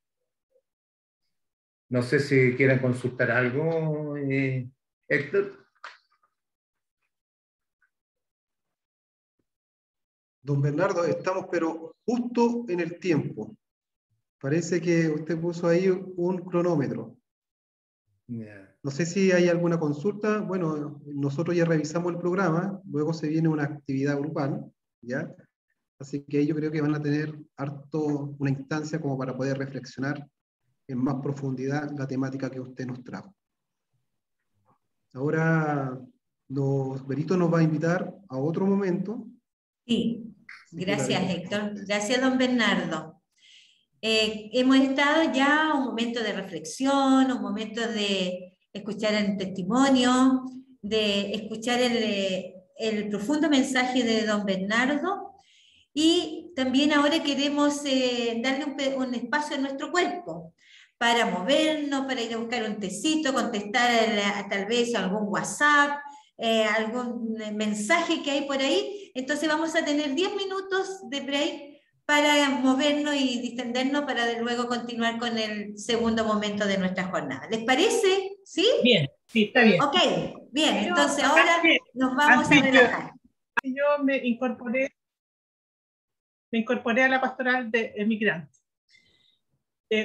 No sé si quieren consultar algo, Héctor. Don Bernardo, estamos pero justo en el tiempo. Parece que usted puso ahí un cronómetro. Yeah. No sé si hay alguna consulta. Bueno, nosotros ya revisamos el programa, luego se viene una actividad grupal, ¿ya? Así que yo creo que van a tener una instancia como para poder reflexionar en más profundidad la temática que usted nos trajo. Ahora, Berito nos va a invitar a otro momento. Sí, gracias Héctor. Gracias don Bernardo. Hemos estado ya un momento de reflexión, un momento de escuchar el testimonio, de escuchar el profundo mensaje de don Bernardo y también ahora queremos darle un espacio a nuestro cuerpo para movernos, para ir a buscar un tecito, contestar tal vez algún WhatsApp, algún mensaje que hay por ahí. Entonces vamos a tener 10 minutos de break para movernos y distendernos para luego continuar con el segundo momento de nuestra jornada. ¿Les parece? ¿Sí? Bien, sí, está bien. Ok, bien, entonces ahora nos vamos a relajar. Yo me incorporé a la pastoral de emigrantes.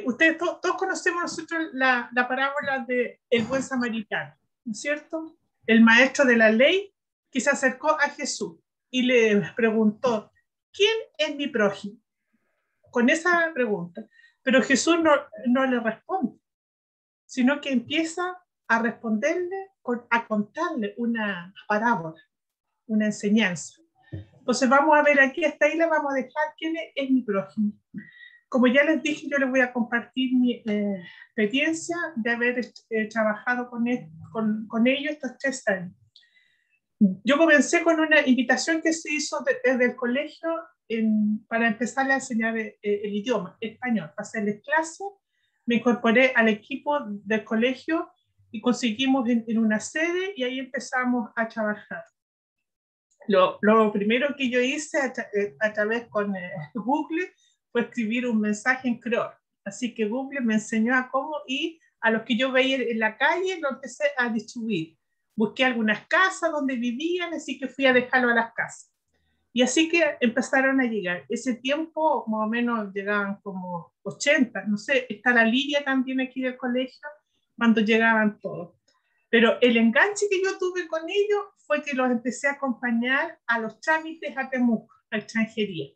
Ustedes todos conocemos nosotros la parábola de el buen samaritano, ¿no es cierto? El maestro de la ley que se acercó a Jesús y le preguntó, ¿quién es mi prójimo? Con esa pregunta. Pero Jesús no le responde, sino que empieza a responderle, a contarle una parábola, una enseñanza. Entonces vamos a ver aquí, hasta ahí le vamos a dejar quién es mi prójimo. Como ya les dije, yo les voy a compartir mi experiencia de haber trabajado con ellos estos 3 años. Yo comencé con una invitación que se hizo desde el colegio para empezar a enseñar el idioma español, para hacerles clases. Me incorporé al equipo del colegio y conseguimos en una sede y ahí empezamos a trabajar. Lo primero que yo hice a través con Google fue escribir un mensaje en creol. Así que Google me enseñó a cómo y a los que yo veía en la calle lo empecé a distribuir. Busqué algunas casas donde vivían, así que fui a dejarlo a las casas. Y así que empezaron a llegar. Ese tiempo más o menos llegaban como 80, no sé, está la Lidia también aquí del colegio, cuando llegaban todos. Pero el enganche que yo tuve con ellos fue que los empecé a acompañar a los trámites a Temuco, a extranjería.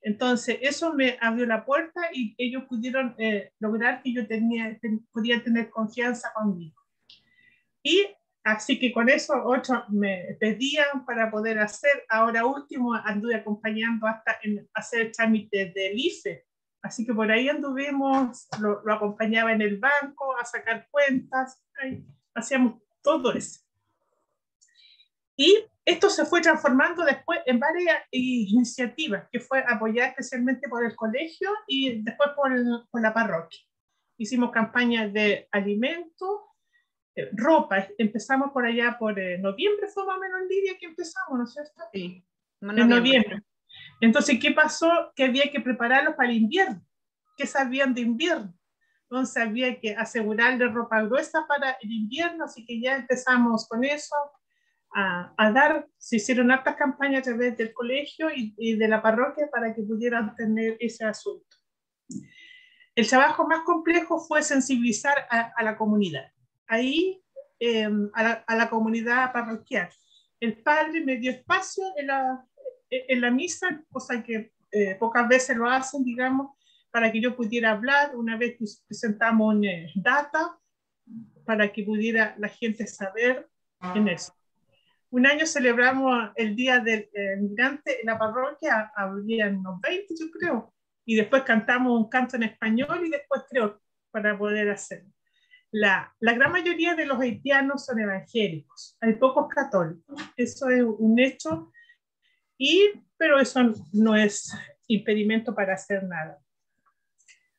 Entonces, eso me abrió la puerta y ellos pudieron lograr que yo podía tener confianza conmigo. Y así que con eso otros me pedían para poder hacer. Ahora último anduve acompañando hasta en hacer trámites del IFE. Así que por ahí anduvimos, lo acompañaba en el banco a sacar cuentas. Ahí hacíamos todo eso. Y esto se fue transformando después en varias iniciativas que fue apoyada especialmente por el colegio y después por la parroquia. Hicimos campañas de alimentos, ropa. Empezamos por allá por noviembre, fue más o menos en Lidia que empezamos, ¿no es cierto? Sí, en noviembre. Entonces, ¿qué pasó? Que había que prepararlos para el invierno. ¿Qué sabían de invierno? entonces había que asegurarle ropa gruesa para el invierno, así que ya empezamos con eso, a dar, se hicieron hartas campañas a través del colegio y de la parroquia para que pudieran tener ese asunto. El trabajo más complejo fue sensibilizar a la comunidad, ahí a la comunidad parroquial. El padre me dio espacio en la misa, cosa que pocas veces lo hacen, digamos, para que yo pudiera hablar. Una vez presentamos una data para que pudiera la gente saber en eso. Un año celebramos el Día del Migrante en la parroquia, habría unos 20, yo creo, y después cantamos un canto en español y después creo, para poder hacerlo. La gran mayoría de los haitianos son evangélicos, hay pocos católicos, eso es un hecho, pero eso no es impedimento para hacer nada.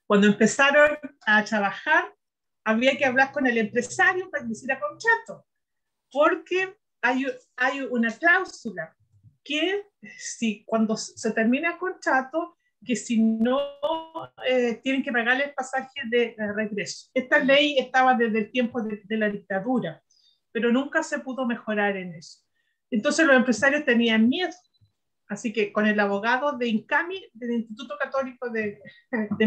Cuando empezaron a trabajar, había que hablar con el empresario para que hiciera contrato, porque hay una cláusula que cuando se termina el contrato, que si no tienen que pagarle el pasaje de regreso. Esta ley estaba desde el tiempo de la dictadura, pero nunca se pudo mejorar en eso. Entonces los empresarios tenían miedo. Así que con el abogado de INCAMI, del Instituto Católico de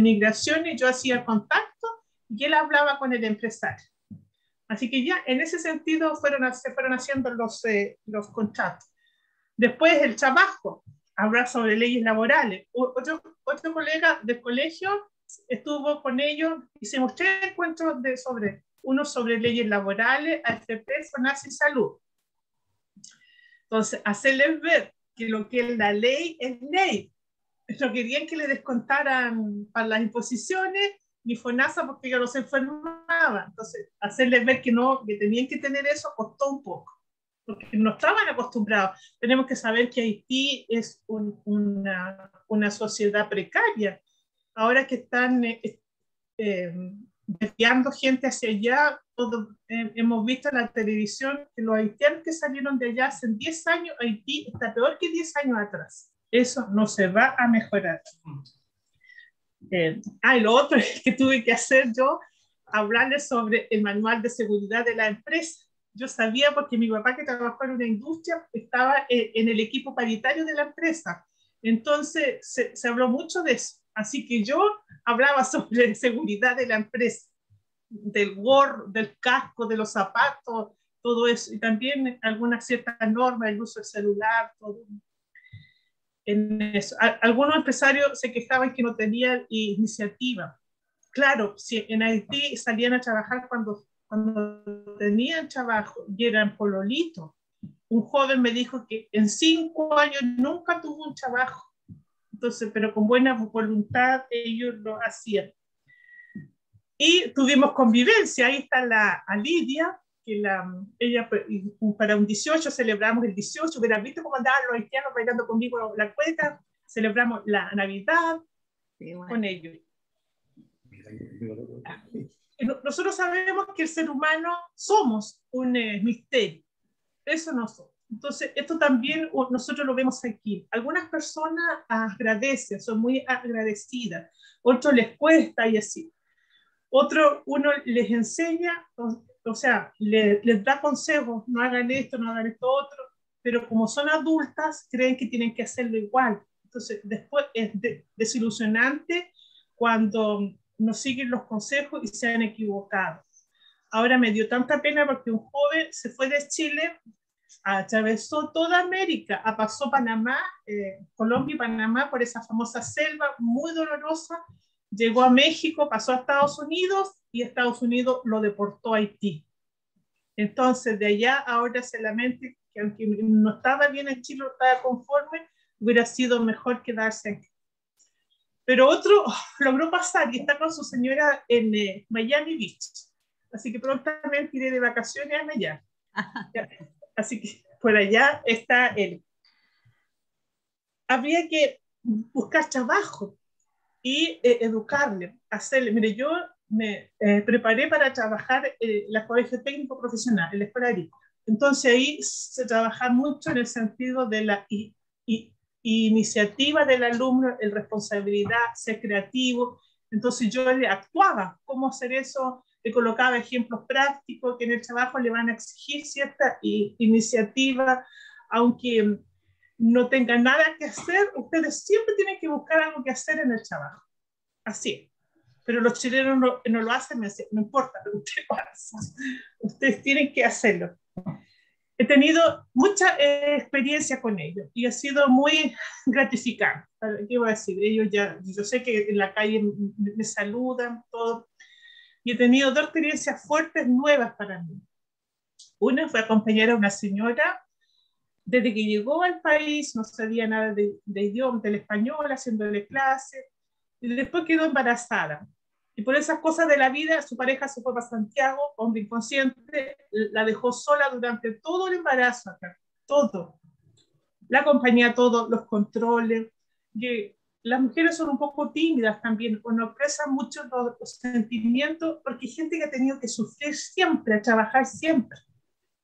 Migraciones, yo hacía contacto y él hablaba con el empresario. Así que ya en ese sentido se fueron haciendo los contratos. Después el trabajo, hablar sobre leyes laborales. Otro colega del colegio estuvo con ellos, hicimos 3 encuentros uno sobre leyes laborales, AFP, FONASA y salud. Entonces, hacerles ver que lo que es la ley es ley. No querían que le descontaran para las imposiciones ni FONASA porque yo los enfermaba. Entonces, hacerles ver que tenían que tener eso costó un poco, porque no estaban acostumbrados. Tenemos que saber que Haití es una sociedad precaria. Ahora que están desviando gente hacia allá, hemos visto en la televisión que los haitianos que salieron de allá hace 10 años, Haití está peor que 10 años atrás. Eso no se va a mejorar. Y lo otro que tuve que hacer yo, hablarles sobre el manual de seguridad de la empresa. Yo sabía porque mi papá, que trabajó en una industria, estaba en el equipo paritario de la empresa. Entonces se habló mucho de eso. Así que yo hablaba sobre seguridad de la empresa, del gorro, del casco, de los zapatos, todo eso. Y también algunas ciertas normas, el uso del celular, todo. En eso. Algunos empresarios se quejaban que no tenían iniciativa. Claro, si en Haití salían a trabajar cuando tenían trabajo y eran pololitos. Un joven me dijo que en 5 años nunca tuvo un trabajo. Entonces, pero con buena voluntad ellos lo hacían. Y tuvimos convivencia. Ahí está a Lidia, que ella para un 18 celebramos el 18. Hubieran visto cómo andaban los haitianos bailando conmigo la cueca. Celebramos la Navidad con ellos. Nosotros sabemos que el ser humano somos un misterio. Eso no somos. Entonces, esto también nosotros lo vemos aquí. Algunas personas agradecen, son muy agradecidas. Otros les cuesta y así. Uno les enseña, o sea, les da consejos, no hagan esto otro, pero como son adultas, creen que tienen que hacerlo igual. Entonces, después es desilusionante cuando no siguen los consejos y se han equivocado. Ahora me dio tanta pena porque un joven se fue de Chile, atravesó toda América, pasó Panamá, Colombia y Panamá por esa famosa selva muy dolorosa, llegó a México, pasó a Estados Unidos y Estados Unidos lo deportó a Haití. Entonces de allá ahora se lamenta que aunque no estaba bien en Chile, no estaba conforme, hubiera sido mejor quedarse aquí. Pero otro logró pasar y está con su señora en Miami Beach. Así que prontamente iré de vacaciones a Miami. Así que por allá está él. Habría que buscar trabajo y educarle, hacerle. Mire, yo me preparé para trabajar en el Colegio Técnico Profesional, en la Escuela Agrícola. Entonces ahí se trabaja mucho en el sentido de la iniciativa del alumno, el responsabilidad, ser creativo, Entonces yo le actuaba cómo hacer eso, le colocaba ejemplos prácticos que en el trabajo le van a exigir cierta iniciativa, aunque no tengan nada que hacer, ustedes siempre tienen que buscar algo que hacer en el trabajo. Así. Pero los chilenos no lo hacen, no importa, pero ustedes lo hacen. Ustedes tienen que hacerlo. He tenido mucha experiencia con ellos y ha sido muy gratificante. ¿Qué voy a decir? Ellos ya, yo sé que en la calle me saludan, todo. Y he tenido dos experiencias fuertes, nuevas para mí. Una fue acompañar a una señora desde que llegó al país, no sabía nada de idioma, del español, haciéndole clases, y después quedó embarazada. Y por esas cosas de la vida, su pareja se fue para Santiago, hombre inconsciente, la dejó sola durante todo el embarazo acá, todo. La acompañé todo, los controles. Y las mujeres son un poco tímidas también, o no expresan mucho los sentimientos, porque hay gente que ha tenido que sufrir siempre, a trabajar siempre.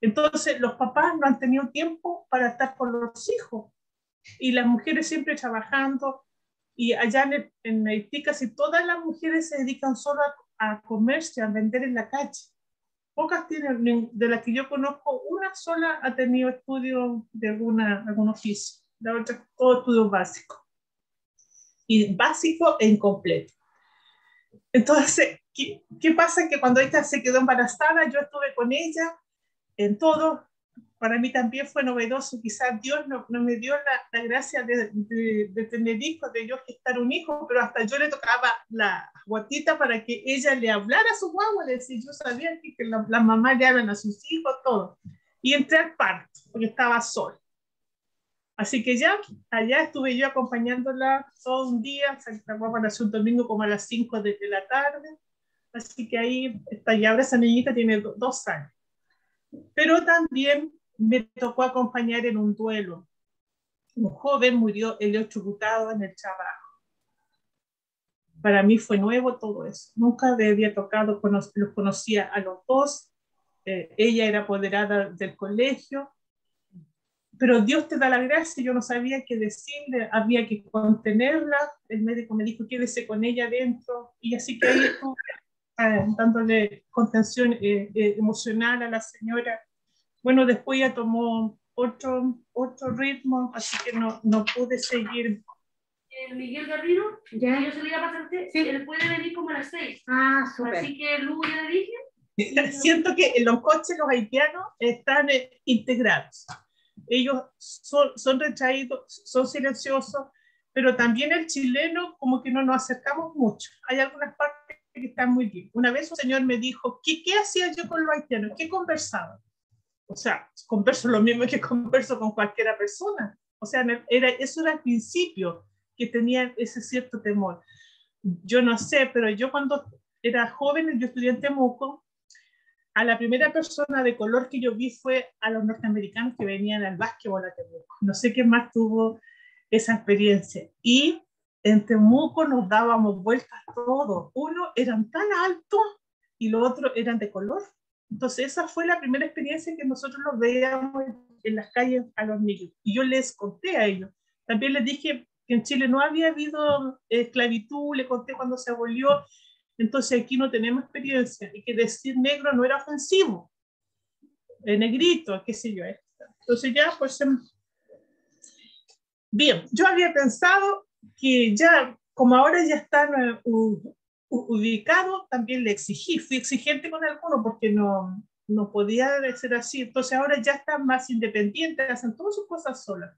Entonces, los papás no han tenido tiempo para estar con los hijos. Y las mujeres siempre trabajando. Y allá en Haití casi todas las mujeres se dedican solo a comercio, a vender en la calle. Pocas tienen, de las que yo conozco, una sola ha tenido estudio de algún oficio. La otra, todo estudio básico. Y básico e incompleto. Entonces, ¿qué pasa? Que cuando ella se quedó embarazada, yo estuve con ella en todo. Para mí también fue novedoso. Quizás Dios no me dio la gracia de tener hijos, de yo gestar un hijo, pero hasta yo le tocaba la guatita para que ella le hablara a su guagua. Le decía, yo sabía que las mamás le hablan a sus hijos, todo. Y entré al parto, porque estaba sola. Así que ya, allá estuve yo acompañándola todo un día. La guagua nació un domingo como a las 5 de la tarde. Así que ahí está, y ahora esa niñita tiene 2 años. Pero también me tocó acompañar en un duelo. Un joven murió electrocutado en el trabajo. Para mí fue nuevo todo eso. Nunca me había tocado, los conocía a los dos. Ella era apoderada del colegio. Pero Dios te da la gracia, yo no sabía qué decirle, había que contenerla. El médico me dijo, quédese con ella adentro. Y así que ahí estuve dándole contención emocional a la señora. Bueno, después ya tomó otro ritmo, así que no pude seguir. Miguel Garrido, ya yo se le iba a pasar a usted, sí. Él puede venir como a las 6. Ah, súper. Así que Lu ya le dije. Siento que en los coches los haitianos están integrados. Ellos son retraídos, son silenciosos, pero también el chileno como que no nos acercamos mucho. Hay algunas partes que están muy bien. Una vez un señor me dijo, ¿qué hacía yo con los haitianos? ¿Qué conversaba? O sea, converso lo mismo que converso con cualquiera persona. O sea, eso era el principio, que tenían ese cierto temor. Yo no sé, pero yo cuando era joven, yo estudié en Temuco, a la primera persona de color que yo vi fue a los norteamericanos que venían al básquetbol a Temuco. No sé quién más tuvo esa experiencia. Y en Temuco nos dábamos vueltas todos. Uno eran tan altos y los otros eran de color. Entonces esa fue la primera experiencia que nosotros los veíamos en las calles a los niños. Y yo les conté a ellos. También les dije que en Chile no había habido esclavitud, le conté cuando se abolió. Entonces aquí no tenemos experiencia. Y que decir negro no era ofensivo. Negrito, qué sé yo. Entonces ya, pues... Bien, yo había pensado que ya, como ahora ya están ubicado, también le exigí, fui exigente con algunos porque no podía ser así. Entonces ahora ya están más independientes, hacen todas sus cosas solas.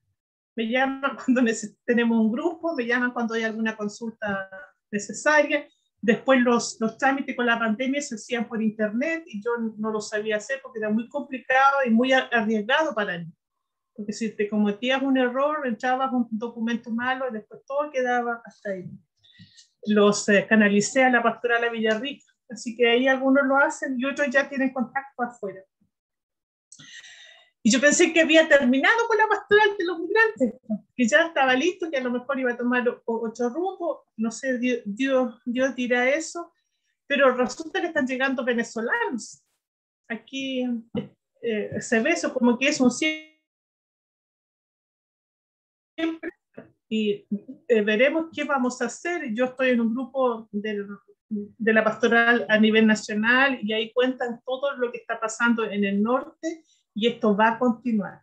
Me llaman cuando tenemos un grupo, me llaman cuando hay alguna consulta necesaria. Después los trámites con la pandemia se hacían por internet y yo no lo sabía hacer porque era muy complicado y muy arriesgado para mí. Porque si te cometías un error, entrabas un documento malo y después todo quedaba hasta ahí. Los canalicé a la pastoral a Villarrica, así que ahí algunos lo hacen y otros ya tienen contacto afuera. Y yo pensé que había terminado con la pastoral de los migrantes, que ya estaba listo, que a lo mejor iba a tomar otro rumbo, no sé, Dios dirá eso, pero resulta que están llegando venezolanos. Aquí se ve eso como que es un siempre, y veremos qué vamos a hacer. Yo estoy en un grupo de la pastoral a nivel nacional y ahí cuentan todo lo que está pasando en el norte y esto va a continuar.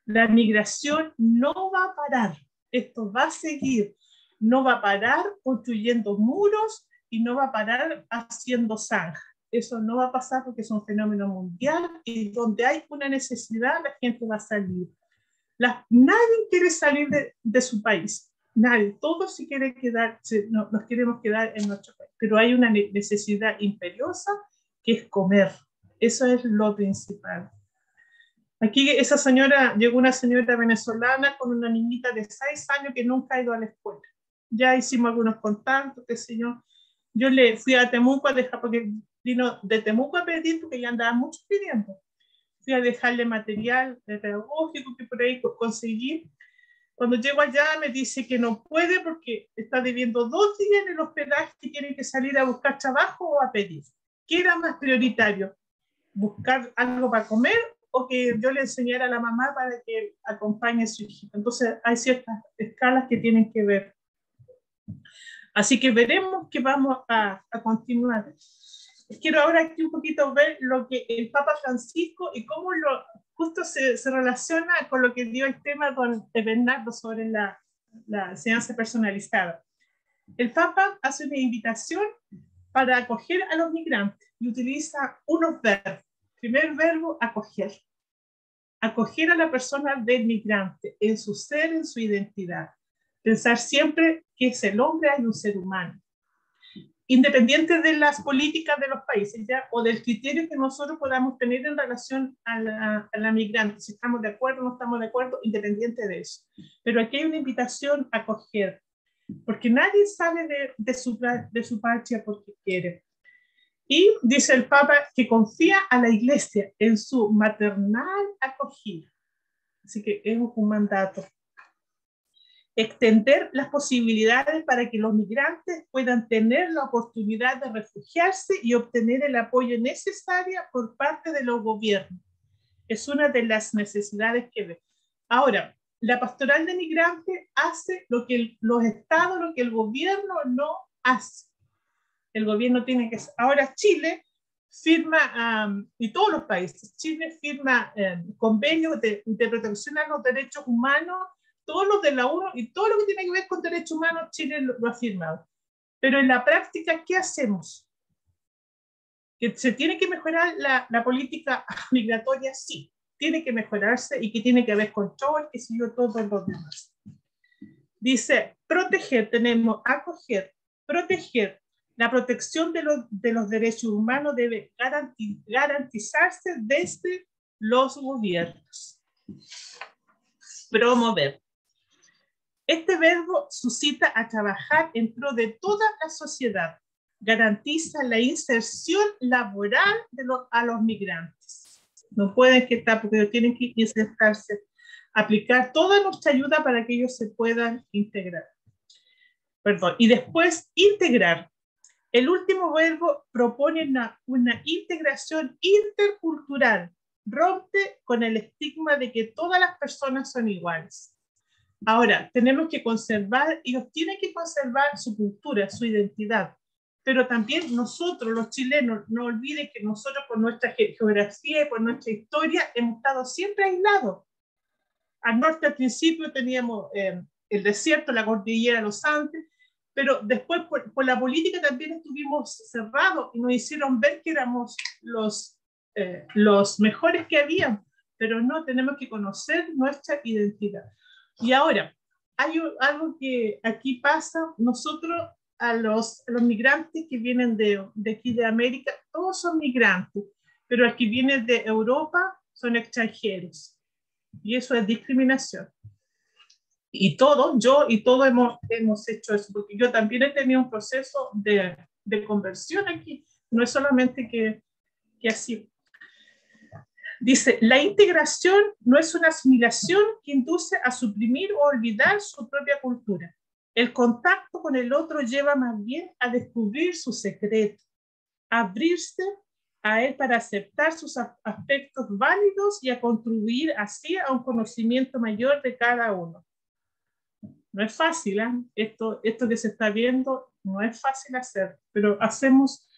La migración no va a parar, esto va a seguir, no va a parar construyendo muros y no va a parar haciendo zanja. Eso no va a pasar porque es un fenómeno mundial y donde hay una necesidad la gente va a salir. Nadie quiere salir de su país, nadie, todos se quieren quedar, nos queremos quedar en nuestro país, pero hay una necesidad imperiosa que es comer, eso es lo principal. Aquí llegó una señora venezolana con una niñita de 6 años que nunca ha ido a la escuela. Ya hicimos algunos contactos, qué sé yo. Yo le fui a Temuco a dejar, porque vino de Temuco a pedir, porque ya andaba mucho pidiendo. Fui a dejarle material pedagógico que por ahí conseguí. Cuando llego allá me dice que no puede porque está debiendo 2 días en el hospedaje y tiene que salir a buscar trabajo o a pedir. ¿Qué era más prioritario? ¿Buscar algo para comer o que yo le enseñara a la mamá para que acompañe a su hijita? Entonces hay ciertas escalas que tienen que ver. Así que veremos que vamos a continuar. Quiero ahora aquí un poquito ver lo que el Papa Francisco y cómo justo se relaciona con lo que dio el tema con Bernardo sobre la enseñanza personalizada. El Papa hace una invitación para acoger a los migrantes y utiliza unos verbos. Primer verbo, acoger. Acoger a la persona del migrante en su ser, en su identidad. Pensar siempre que es el hombre, hay un ser humano. Independiente de las políticas de los países, ¿ya? O del criterio que nosotros podamos tener en relación a la migrante, si estamos de acuerdo o no estamos de acuerdo, independiente de eso. Pero aquí hay una invitación a acoger, porque nadie sale de su patria porque quiere. Y dice el Papa que confía a la Iglesia en su maternal acogida. Así que es un mandato. Extender las posibilidades para que los migrantes puedan tener la oportunidad de refugiarse y obtener el apoyo necesario por parte de los gobiernos. Es una de las necesidades que ve. Ahora, la pastoral de migrantes hace lo que los estados, lo que el gobierno no hace. El gobierno tiene que... Ahora Chile firma, y todos los países, Chile firma convenios de protección a los derechos humanos, todos los de la ONU y todo lo que tiene que ver con derechos humanos, Chile lo ha firmado. Pero en la práctica, ¿qué hacemos? ¿Que se tiene que mejorar la política migratoria? Sí, tiene que mejorarse y que tiene que haber control, que si yo, todos los demás. Dice, proteger, tenemos acoger, proteger. La protección de los derechos humanos debe garantizarse desde los gobiernos. Promover. Este verbo suscita a trabajar en pro de toda la sociedad. Garantiza la inserción laboral a los migrantes. No pueden estar porque tienen que insertarse. Aplicar toda nuestra ayuda para que ellos se puedan integrar. Perdón. Y después, integrar. El último verbo propone una integración intercultural. Rompe con el estigma de que todas las personas son iguales. Ahora, tenemos que conservar, ellos tienen que conservar su cultura, su identidad, pero también nosotros, los chilenos, no olviden que nosotros por nuestra geografía y por nuestra historia hemos estado siempre aislados. Al norte al principio teníamos el desierto, la cordillera, los Andes, pero después por la política también estuvimos cerrados y nos hicieron ver que éramos los mejores que habían, pero no, tenemos que conocer nuestra identidad. Y ahora, hay algo que aquí pasa, nosotros a los migrantes que vienen de aquí de América, todos son migrantes, pero los que vienen de Europa son extranjeros. Y eso es discriminación. Y todos hemos hecho eso, porque yo también he tenido un proceso de conversión aquí, no es solamente que así. Dice, la integración no es una asimilación que induce a suprimir o olvidar su propia cultura. El contacto con el otro lleva más bien a descubrir su secreto, a abrirse a él para aceptar sus aspectos válidos y a contribuir así a un conocimiento mayor de cada uno. No es fácil, ¿eh? Esto que se está viendo no es fácil hacer, pero hacemos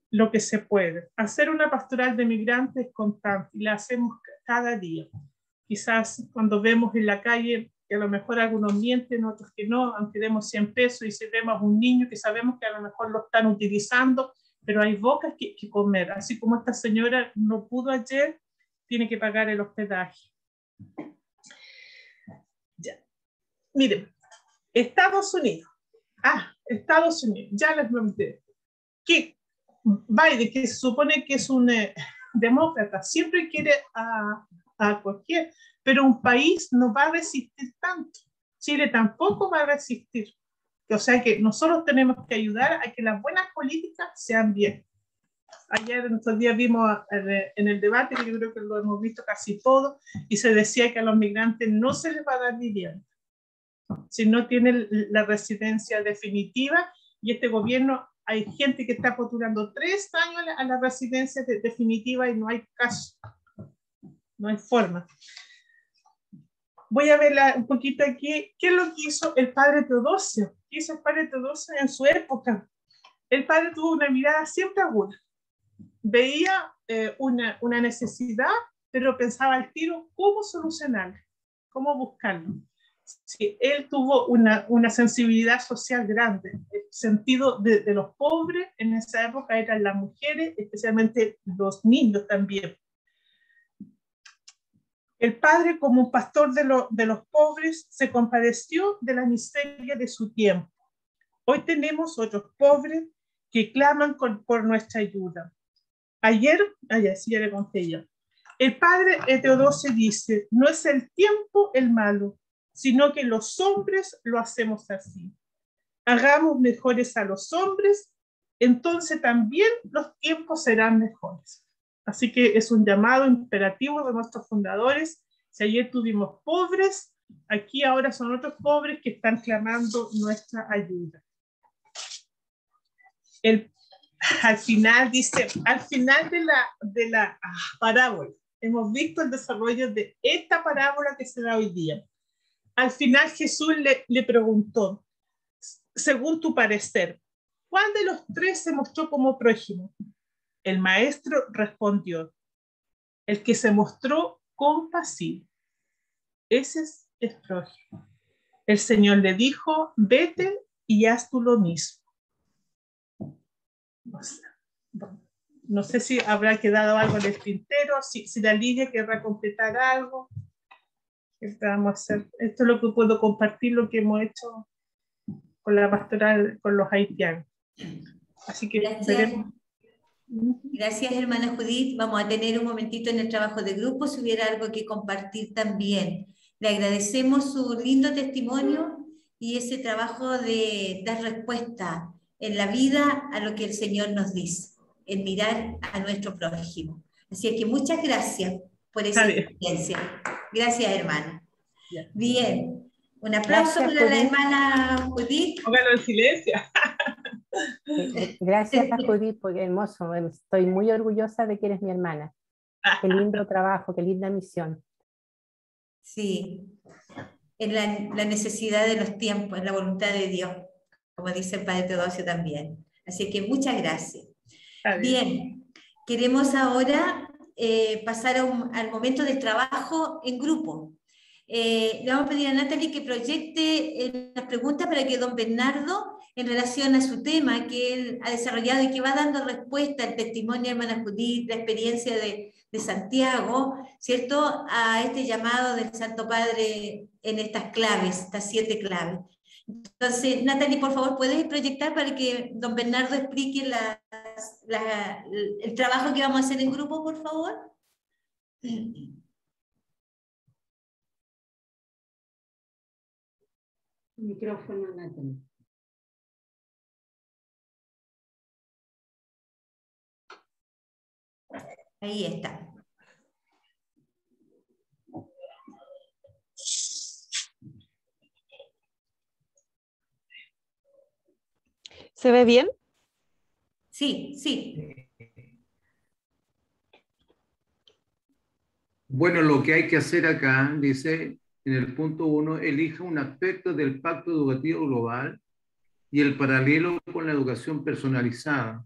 lo que se puede. Hacer una pastoral de migrantes es constante y la hacemos cada día. Quizás cuando vemos en la calle que a lo mejor algunos mienten, otros que no, aunque demos 100 pesos, y si vemos a un niño que sabemos que a lo mejor lo están utilizando, pero hay bocas que comer. Así como esta señora no pudo ayer, tiene que pagar el hospedaje. Ya. Miren, Estados Unidos. Estados Unidos, ya les comenté. Que Biden, que se supone que es un demócrata, siempre quiere acoger, pero un país no va a resistir tanto. Chile tampoco va a resistir. O sea que nosotros tenemos que ayudar a que las buenas políticas sean bien. Ayer, en estos días, vimos en el debate, que yo creo que lo hemos visto casi todo, y se decía que a los migrantes no se les va a dar vivienda si no tienen la residencia definitiva, y este gobierno, hay gente que está postulando 3 años a la residencia definitiva y no hay caso, no hay forma. Voy a ver un poquito aquí, ¿qué es lo que hizo el padre Teodosio? ¿Qué hizo el padre Teodosio en su época? El padre tuvo una mirada siempre aguda, veía una necesidad, pero pensaba al tiro cómo solucionarla, cómo buscarlo. Sí, él tuvo una sensibilidad social grande. El sentido de los pobres en esa época eran las mujeres, especialmente los niños también. El padre, como un pastor de los pobres, se compadeció de la miseria de su tiempo. Hoy tenemos otros pobres que claman por nuestra ayuda. Ayer sí, ya le conté yo. El padre Teodosio dice, no es el tiempo el malo, sino que los hombres lo hacemos así. Hagamos mejores a los hombres, entonces también los tiempos serán mejores. Así que es un llamado imperativo de nuestros fundadores. Si ayer tuvimos pobres, aquí ahora son otros pobres que están clamando nuestra ayuda. Al final dice, al final de la parábola, hemos visto el desarrollo de esta parábola que se da hoy día. Al final Jesús le preguntó, según tu parecer, ¿cuál de los 3 se mostró como prójimo? El maestro respondió, el que se mostró compasivo. Ese es prójimo. El Señor le dijo, vete y haz tú lo mismo. No sé si habrá quedado algo en el tintero, si la Lidia querrá completar algo. ¿Qué vamos a hacer? Esto es lo que puedo compartir, lo que hemos hecho con la pastoral, con los haitianos. Así que veremos. Gracias, hermana Judith. Vamos a tener un momentito en el trabajo de grupo, si hubiera algo que compartir también. Le agradecemos su lindo testimonio y ese trabajo de dar respuesta en la vida a lo que el Señor nos dice, en mirar a nuestro prójimo. Así es que muchas gracias por esa experiencia. Gracias, hermana. Bien. Un aplauso para la hermana Judith. Póngalo en silencio. Gracias a Judith, porque hermoso. Estoy muy orgullosa de que eres mi hermana. Qué lindo trabajo, qué linda misión. Sí, es la necesidad de los tiempos, es la voluntad de Dios, como dice el Padre Teodosio también. Así que muchas gracias. Bien, queremos ahora pasar al momento del trabajo en grupo. Le vamos a pedir a Natalie que proyecte las preguntas para que don Bernardo, en relación a su tema que él ha desarrollado y que va dando respuesta al testimonio de hermana Judith, la experiencia de Santiago, ¿cierto?, a este llamado del Santo Padre en estas claves, estas 7 claves. Entonces, Natalie, por favor, ¿puedes proyectar para que don Bernardo explique el trabajo que vamos a hacer en grupo, por favor? Micrófono, Natalie. Ahí está. ¿Se ve bien? Sí, sí. Bueno, lo que hay que hacer acá, dice, en el punto 1, elija un aspecto del Pacto Educativo Global y el paralelo con la educación personalizada,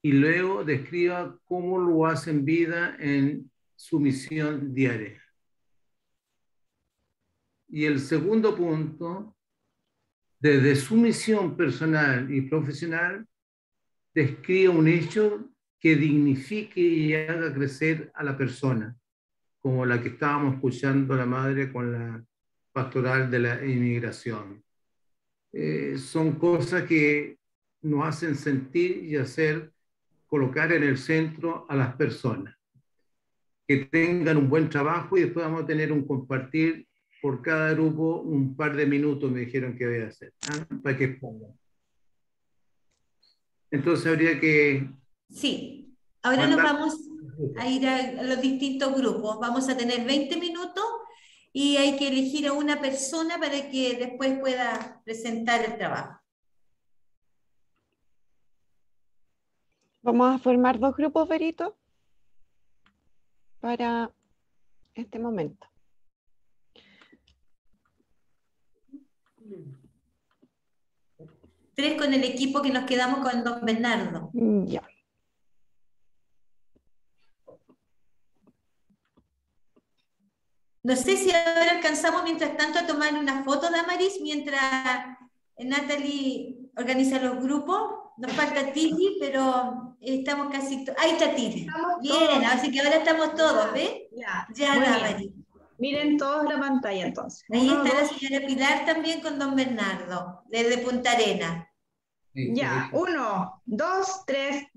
y luego describa cómo lo hace en vida en su misión diaria. Y el segundo punto, desde su misión personal y profesional, describa un hecho que dignifique y haga crecer a la persona, como la que estábamos escuchando la madre con la pastoral de la inmigración. Son cosas que nos hacen sentir y colocar en el centro a las personas. Que tengan un buen trabajo y después vamos a tener un compartir por cada grupo un par de minutos, me dijeron que voy a hacer, para que pongan. Entonces habría que... Sí, ahora nos vamos a ir a los distintos grupos. Vamos a tener 20 minutos y hay que elegir a una persona para que después pueda presentar el trabajo. Vamos a formar 2 grupos, Berito, para este momento. Tres con el equipo que nos quedamos con don Bernardo. Ya. No sé si ahora alcanzamos mientras tanto a tomar una foto, Damaris, mientras Natalie organiza los grupos. Nos falta Titi, pero estamos casi... Ahí está Titi. Bien, así que ahora estamos todos, ¿ves? Ya, Damaris. Miren todos la pantalla entonces. Ahí está la señora Pilar también con don Bernardo, desde Punta Arenas. Ya, 1, 2, 3.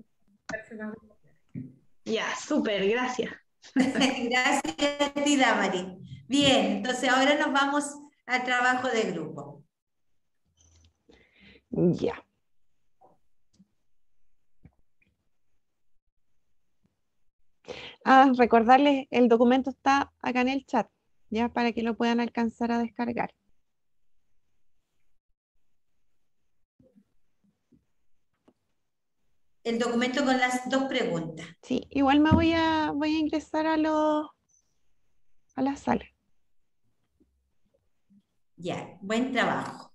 Ya, súper, gracias. Gracias a ti, Damaris. Bien, entonces ahora nos vamos al trabajo de grupo. Ya. Recordarles, el documento está acá en el chat, ya, para que lo puedan alcanzar a descargar. El documento con las 2 preguntas. Sí, igual me voy a ingresar a la sala. Ya, buen trabajo.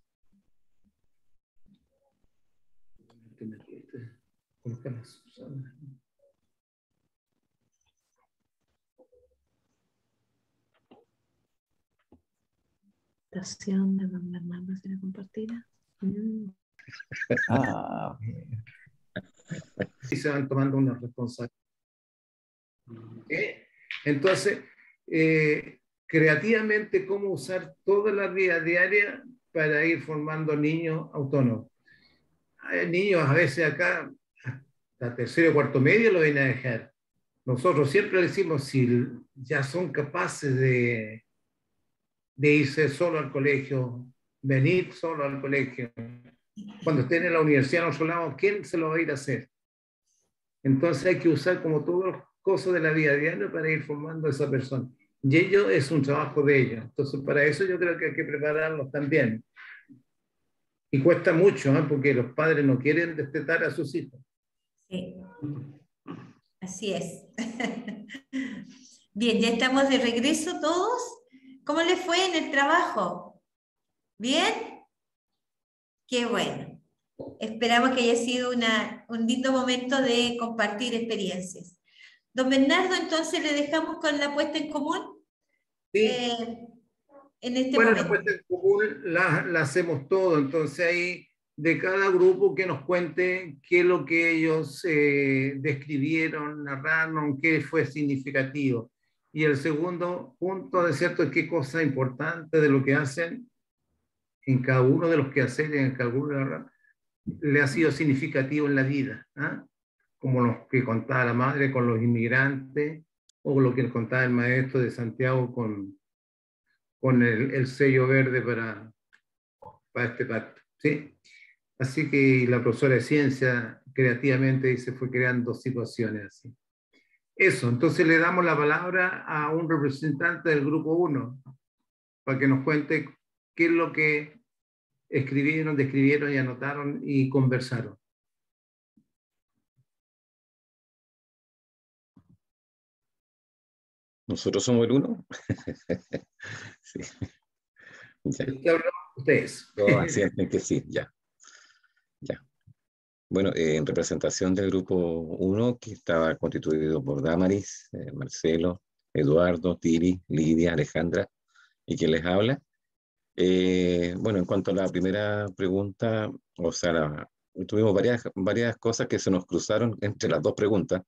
Presentación de don Bernardo, ¿será compartida? Y se van tomando una responsabilidad. Entonces, creativamente, cómo usar toda la vida diaria para ir formando niños autónomos. Hay niños a veces acá, hasta tercero o cuarto medio lo vienen a dejar. Nosotros siempre decimos, si ya son capaces de irse solo al colegio, venir solo al colegio, cuando estén en la universidad nos hablamos, ¿quién se lo va a ir a hacer? Entonces hay que usar como todos los cosas de la vida diaria para ir formando a esa persona. Y ello es un trabajo de ellos. Entonces para eso yo creo que hay que prepararlos también. Y cuesta mucho, porque los padres no quieren destetar a sus hijos. Sí, así es. Bien, ya estamos de regreso todos. ¿Cómo les fue en el trabajo? ¿Bien? Qué bueno. Esperamos que haya sido un lindo momento de compartir experiencias. Don Bernardo, entonces le dejamos con la puesta en común. Sí. En este bueno, momento. la puesta en común la hacemos todo. Entonces ahí de cada grupo que nos cuente qué es lo que ellos describieron, narraron, qué fue significativo. Y el segundo punto, de cierto, es qué cosa importante de lo que hacen en cada uno de los quehaceres, en cada uno de los, le ha sido significativo en la vida, como los que contaba la madre con los inmigrantes, o lo que contaba el maestro de Santiago con el sello verde para este pacto, ¿sí? Así que la profesora de ciencia creativamente se fue creando situaciones así. Eso, entonces le damos la palabra a un representante del grupo 1 para que nos cuente qué es lo que escribieron, describieron y anotaron y conversaron. ¿Nosotros somos el 1? Sí. Ya. ¿De qué hablan ustedes? Todos asienten que sí, ya. Ya. Bueno, en representación del grupo 1, que estaba constituido por Damaris, Marcelo, Eduardo, Tiri, Lidia, Alejandra, y quien les habla. Bueno, en cuanto a la primera pregunta, o sea, tuvimos varias cosas que se nos cruzaron entre las dos preguntas,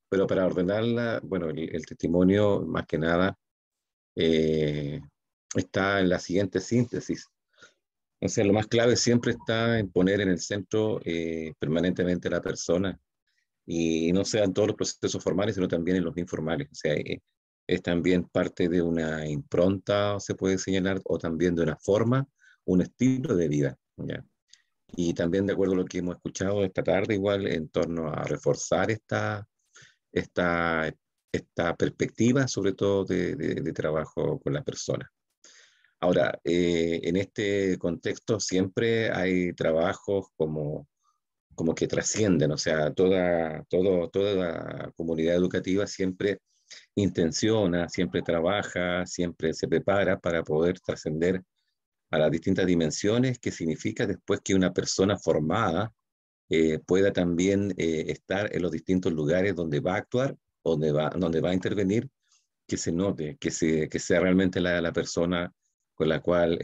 pero para ordenarla, bueno, el testimonio, más que nada, está en la siguiente síntesis. O sea, lo más clave siempre está en poner en el centro permanentemente a la persona, y no sea en todos los procesos formales, sino también en los informales. O sea, es también parte de una impronta, se puede señalar, o también de una forma, un estilo de vida, ¿ya? Y también de acuerdo a lo que hemos escuchado esta tarde, igual en torno a reforzar esta, esta perspectiva, sobre todo de trabajo con la persona. Ahora, en este contexto siempre hay trabajos como que trascienden, o sea, toda la comunidad educativa siempre intenciona, siempre trabaja, siempre se prepara para poder trascender a las distintas dimensiones, que significa después que una persona formada pueda también estar en los distintos lugares donde va a actuar, donde va a intervenir, que se note, que sea realmente la persona con la cual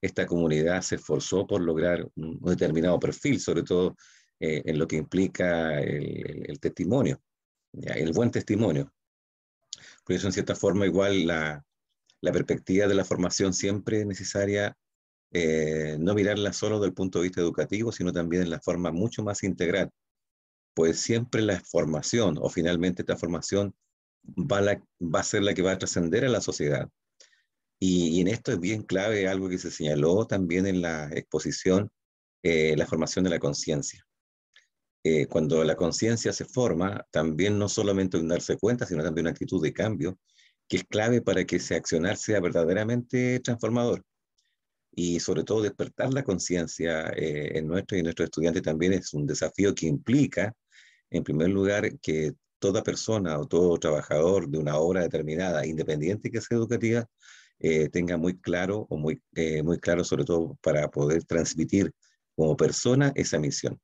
esta comunidad se esforzó por lograr un determinado perfil, sobre todo en lo que implica el testimonio, ¿ya? El buen testimonio. Por eso, en cierta forma, igual la perspectiva de la formación siempre es necesaria, no mirarla solo desde el punto de vista educativo, sino también en la forma mucho más integral, pues siempre la formación, o finalmente esta formación, va a ser la que va a trascender a la sociedad. Y en esto es bien clave algo que se señaló también en la exposición, la formación de la conciencia. Cuando la conciencia se forma, también no solamente un darse cuenta, sino también una actitud de cambio, que es clave para que ese accionar sea verdaderamente transformador. Y sobre todo despertar la conciencia en nuestro y nuestros estudiantes también es un desafío que implica, en primer lugar, que toda persona o todo trabajador de una obra determinada, independiente que sea educativa, tenga muy claro, o muy claro sobre todo para poder transmitir como persona esa misión.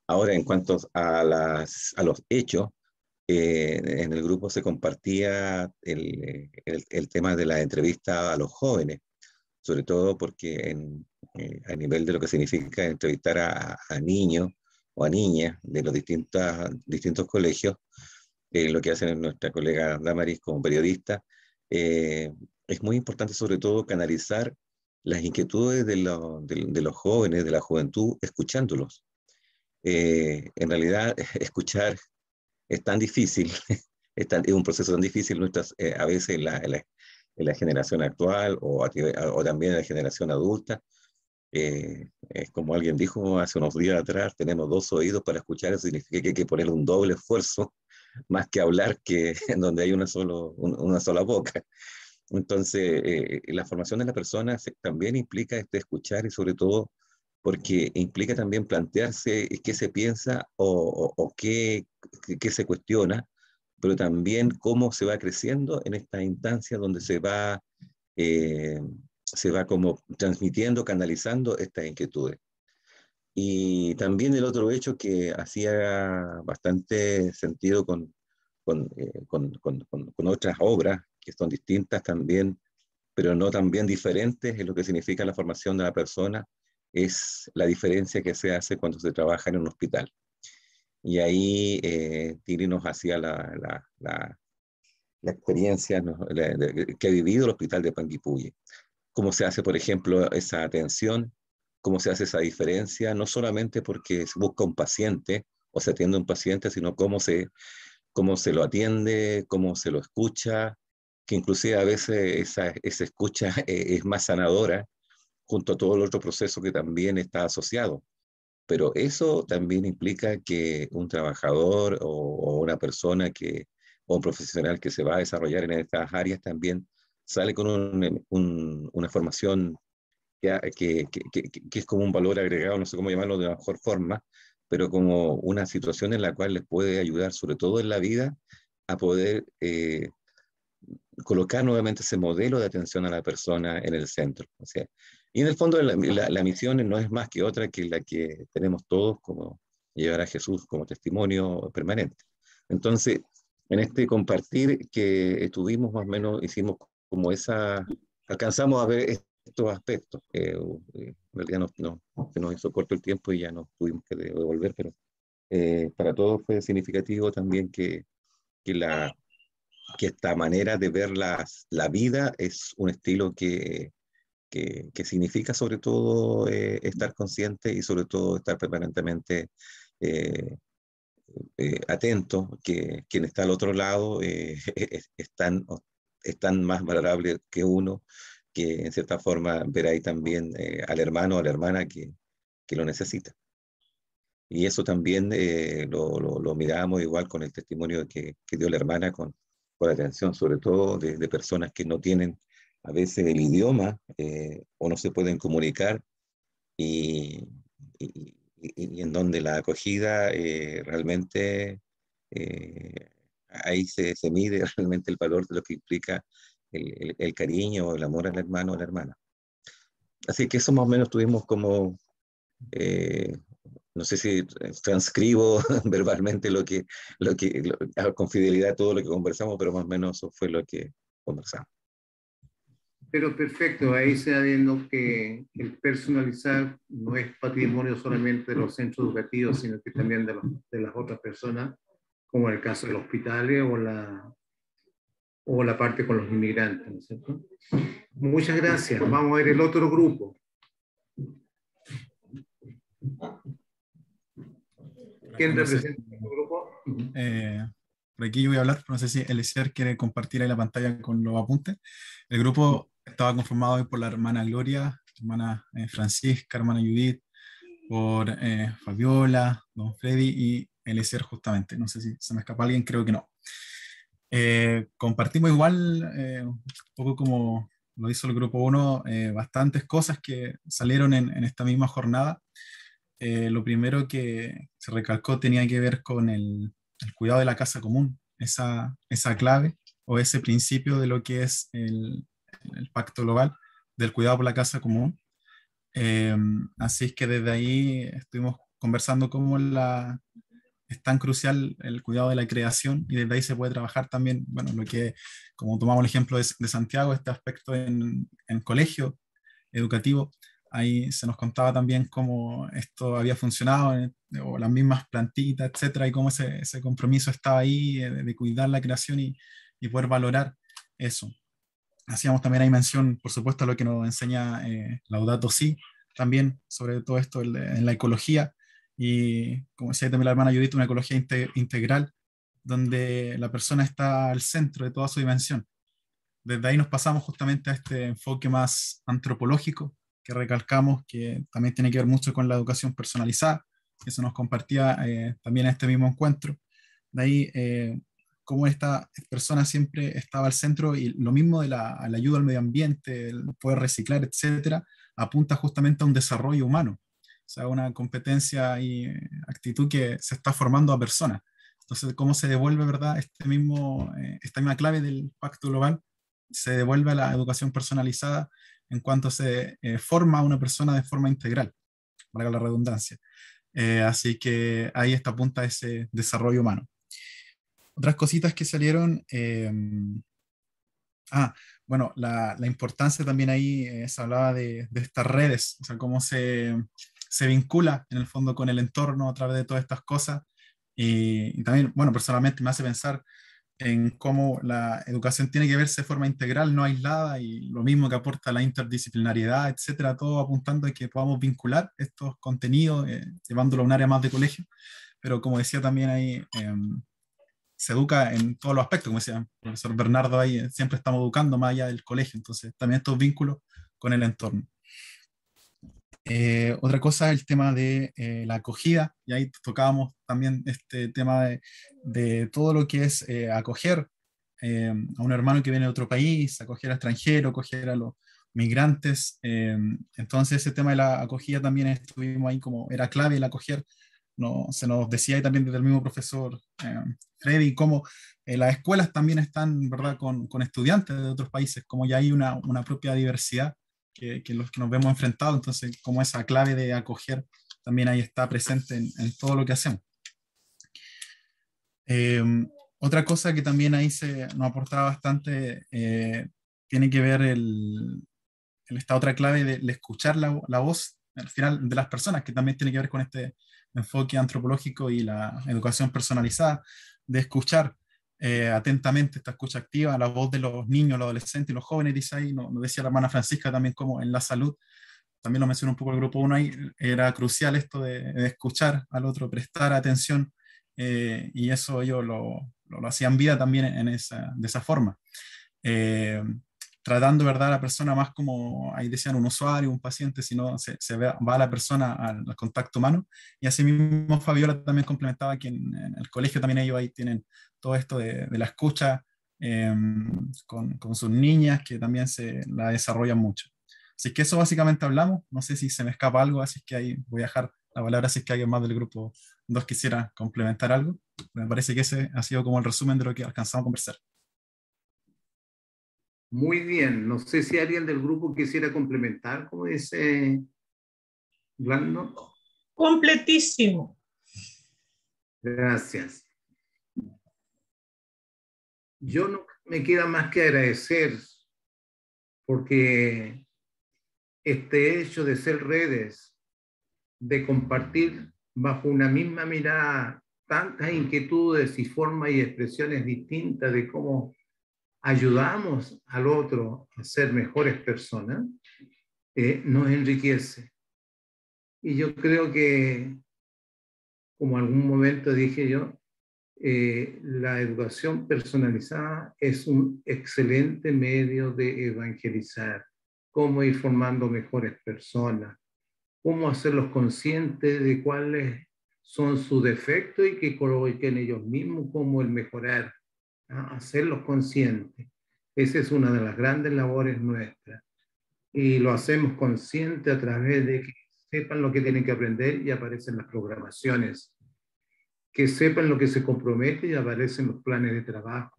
Ahora, en cuanto a los hechos, en el grupo se compartía el tema de la entrevista a los jóvenes, sobre todo porque a nivel de lo que significa entrevistar a niños o a niñas de los distintos colegios, lo que hace nuestra colega Damaris como periodista, es muy importante sobre todo canalizar las inquietudes de los jóvenes, de la juventud, escuchándolos. En realidad, escuchar es tan difícil, es un proceso tan difícil a veces en la generación actual o también en la generación adulta. Es como alguien dijo hace unos días atrás, tenemos 2 oídos para escuchar, eso significa que hay que poner un doble esfuerzo, más que hablar, que en donde hay una sola boca. Entonces, la formación de la persona también implica escuchar, y sobre todo porque implica también plantearse qué se piensa o qué se cuestiona, pero también cómo se va creciendo en esta instancia donde se va como transmitiendo, canalizando estas inquietudes. Y también el otro hecho que hacía bastante sentido con otras obras que son distintas también, pero no también diferentes en lo que significa la formación de la persona, es la diferencia que se hace cuando se trabaja en un hospital. Y ahí Tiri nos hacía la experiencia que ha vivido el hospital de Panguipulli. Cómo se hace, por ejemplo, esa atención, cómo se hace esa diferencia, no solamente porque se busca un paciente o se atiende a un paciente, sino cómo se lo atiende, cómo se lo escucha, que inclusive a veces esa escucha es más sanadora, junto a todo el otro proceso que también está asociado. Pero eso también implica que un trabajador o una persona o un profesional que se va a desarrollar en estas áreas también sale con una formación que es como un valor agregado, no sé cómo llamarlo de la mejor forma, pero como una situación en la cual les puede ayudar, sobre todo en la vida, a poder colocar nuevamente ese modelo de atención a la persona en el centro. O sea, y en el fondo la misión no es más que otra que la que tenemos todos, como llevar a Jesús como testimonio permanente. Entonces, en este compartir que estuvimos más o menos, hicimos como alcanzamos a ver estos aspectos. En realidad se nos hizo corto el tiempo y ya nos tuvimos que devolver, pero para todos fue significativo también que esta manera de ver la vida es un estilo que significa sobre todo estar consciente y sobre todo estar permanentemente atento, que quien está al otro lado es tan más valorable que uno, que en cierta forma ver ahí también al hermano o a la hermana que lo necesita. Y eso también lo miramos igual con el testimonio que dio la hermana con atención, sobre todo de personas que no tienen a veces el idioma o no se pueden comunicar y en donde la acogida realmente ahí se mide realmente el valor de lo que implica el cariño o el amor al hermano o a la hermana. Así que eso más o menos tuvimos como, no sé si transcribo verbalmente con fidelidad todo lo que conversamos, pero más o menos eso fue lo que conversamos. Pero perfecto, ahí se va viendo que el personalizar no es patrimonio solamente de los centros educativos, sino que también de las otras personas, como en el caso de los hospitales o la parte con los inmigrantes, ¿no es cierto? Muchas gracias. Vamos a ver el otro grupo. ¿Quién representa el grupo? Por aquí yo voy a hablar, no sé si Eliezer quiere compartir ahí la pantalla con los apuntes. El grupo estaba conformado hoy por la hermana Gloria, hermana Francisca, hermana Judith, por Fabiola, don Freddy y Eliezer justamente. No sé si se me escapa alguien, creo que no. Compartimos igual, un poco como lo hizo el grupo 1, bastantes cosas que salieron en esta misma jornada. Lo primero que se recalcó tenía que ver con el cuidado de la casa común, esa clave o ese principio de lo que es el pacto global del cuidado por la casa común. Así es que desde ahí estuvimos conversando cómo es tan crucial el cuidado de la creación y desde ahí se puede trabajar también, bueno, lo que, como tomamos el ejemplo de Santiago, este aspecto en colegio educativo. Ahí se nos contaba también cómo esto había funcionado, o las mismas plantitas, etcétera, y cómo ese compromiso estaba ahí de cuidar la creación y poder valorar eso. Hacíamos también ahí mención, por supuesto, a lo que nos enseña Laudato Si, también sobre todo esto en la ecología, y como decía también la hermana Judith, una ecología integral, donde la persona está al centro de toda su dimensión. Desde ahí nos pasamos justamente a este enfoque más antropológico, que recalcamos que también tiene que ver mucho con la educación personalizada, que se nos compartía también en este mismo encuentro. De ahí, cómo esta persona siempre estaba al centro, y lo mismo de la ayuda al medio ambiente, el poder reciclar, etcétera, apunta justamente a un desarrollo humano, o sea, una competencia y actitud que se está formando a personas. Entonces, ¿cómo se devuelve, verdad, esta misma clave del Pacto Global? Se devuelve a la educación personalizada en cuanto se forma a una persona de forma integral, valga la redundancia. Así que ahí está apunta ese desarrollo humano. Otras cositas que salieron, bueno, la importancia también ahí se hablaba de estas redes, o sea, cómo se vincula en el fondo con el entorno a través de todas estas cosas. Y también, bueno, personalmente me hace pensar en cómo la educación tiene que verse de forma integral, no aislada, y lo mismo que aporta la interdisciplinariedad, etcétera, todo apuntando a que podamos vincular estos contenidos, llevándolo a un área más de colegio, pero como decía también ahí, se educa en todos los aspectos, como decía el profesor Bernardo ahí, siempre estamos educando más allá del colegio, entonces también estos vínculos con el entorno. Otra cosa es el tema de la acogida, y ahí tocábamos también este tema de todo lo que es acoger a un hermano que viene de otro país, acoger a extranjeros, acoger a los migrantes. Entonces ese tema de la acogida también estuvimos ahí, como era clave el acoger se nos decía ahí también desde el mismo profesor Freddy, cómo las escuelas también están, ¿verdad?, con estudiantes de otros países, como ya hay una propia diversidad que los que nos vemos enfrentados, entonces como esa clave de acoger también ahí está presente en todo lo que hacemos. Otra cosa que también ahí nos aportaba bastante tiene que ver esta otra clave de escuchar la voz al final de las personas, que también tiene que ver con este enfoque antropológico y la educación personalizada, de escuchar atentamente, esta escucha activa, la voz de los niños, los adolescentes y los jóvenes, dice ahí, nos decía la hermana Francisca también, como en la salud, también lo mencionó un poco el grupo 1 ahí, era crucial esto de escuchar al otro, prestar atención, y eso ellos lo hacían vida también de esa forma. Tratando, ¿verdad?, a la persona más como, ahí decían, un usuario, un paciente, sino va a la persona al contacto humano. Y así mismo Fabiola también complementaba que en el colegio también ellos ahí tienen todo esto de la escucha con sus niñas, que también la desarrollan mucho. Así que eso básicamente hablamos. No sé si se me escapa algo, así que ahí voy a dejar la palabra si es que alguien más del grupo 2 quisiera complementar algo. Me parece que ese ha sido como el resumen de lo que alcanzamos a conversar. Muy bien, no sé si alguien del grupo quisiera complementar, como dice Blando. Completísimo. Gracias. Yo no me queda más que agradecer, porque este hecho de ser redes, de compartir bajo una misma mirada tantas inquietudes y formas y expresiones distintas de cómo ayudamos al otro a ser mejores personas, nos enriquece. Y yo creo que, como en algún momento dije yo, la educación personalizada es un excelente medio de evangelizar, cómo ir formando mejores personas, cómo hacerlos conscientes de cuáles son sus defectos y que coloquen ellos mismos como el mejorar, ¿no? Hacerlos conscientes. Esa es una de las grandes labores nuestras. Y lo hacemos consciente a través de que sepan lo que tienen que aprender y aparecen las programaciones, que sepan lo que se compromete y aparecen los planes de trabajo,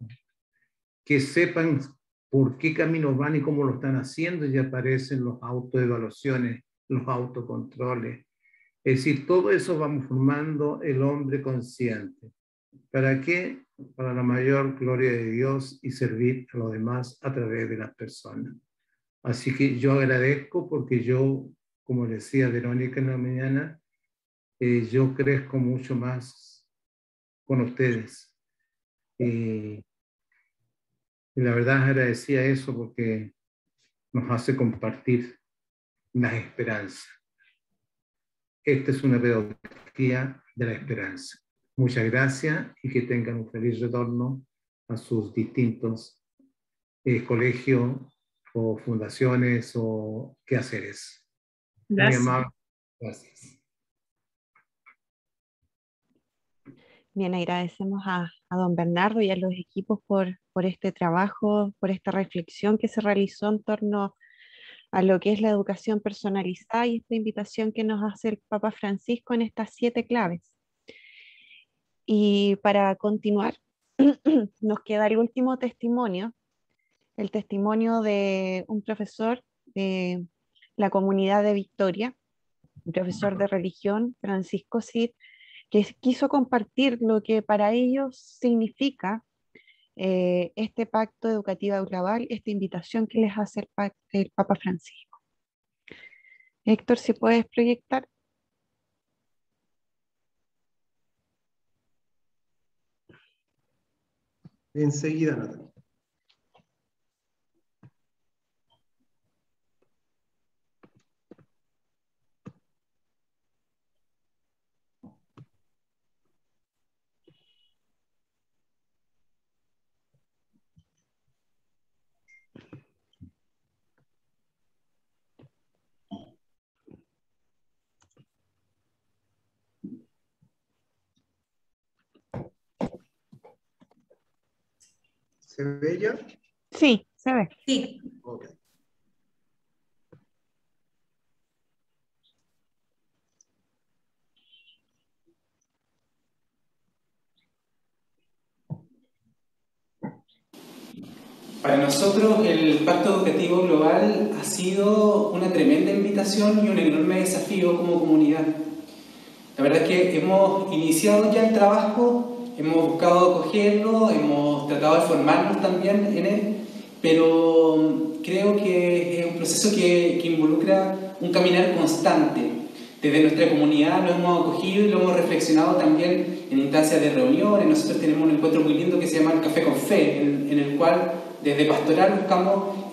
que sepan por qué caminos van y cómo lo están haciendo y aparecen los autoevaluaciones, los autocontroles. Es decir, todo eso vamos formando el hombre consciente. ¿Para qué? Para la mayor gloria de Dios y servir a los demás a través de las personas. Así que yo agradezco porque yo, como decía Verónica en la mañana, yo crezco mucho más con ustedes. Y la verdad agradecía eso porque nos hace compartir las esperanzas. Esta es una pedagogía de la esperanza. Muchas gracias y que tengan un feliz retorno a sus distintos colegios o fundaciones o quehaceres. Gracias. Muy amable. Gracias. Bien, agradecemos a don Bernardo y a los equipos por este trabajo, por esta reflexión que se realizó en torno a lo que es la educación personalizada y esta invitación que nos hace el Papa Francisco en estas 7 claves. Y para continuar, nos queda el último testimonio, el testimonio de un profesor de la comunidad de Victoria, un profesor de religión, Francisco Cid, que quiso compartir lo que para ellos significa este pacto educativo global, esta invitación que les hace el Papa Francisco. Héctor, si puedes proyectar. Enseguida, Natalia. ¿Se ve ya? Sí, se ve. Sí. Okay. Para nosotros el Pacto Educativo Global ha sido una tremenda invitación y un enorme desafío como comunidad. La verdad es que hemos iniciado ya el trabajo, hemos buscado acogerlo, hemos tratado de formarnos también en él, pero creo que es un proceso que involucra un caminar constante. Desde nuestra comunidad lo hemos acogido y lo hemos reflexionado también en instancias de reuniones. Nosotros tenemos un encuentro muy lindo que se llama el Café con Fe, en el cual desde Pastoral buscamos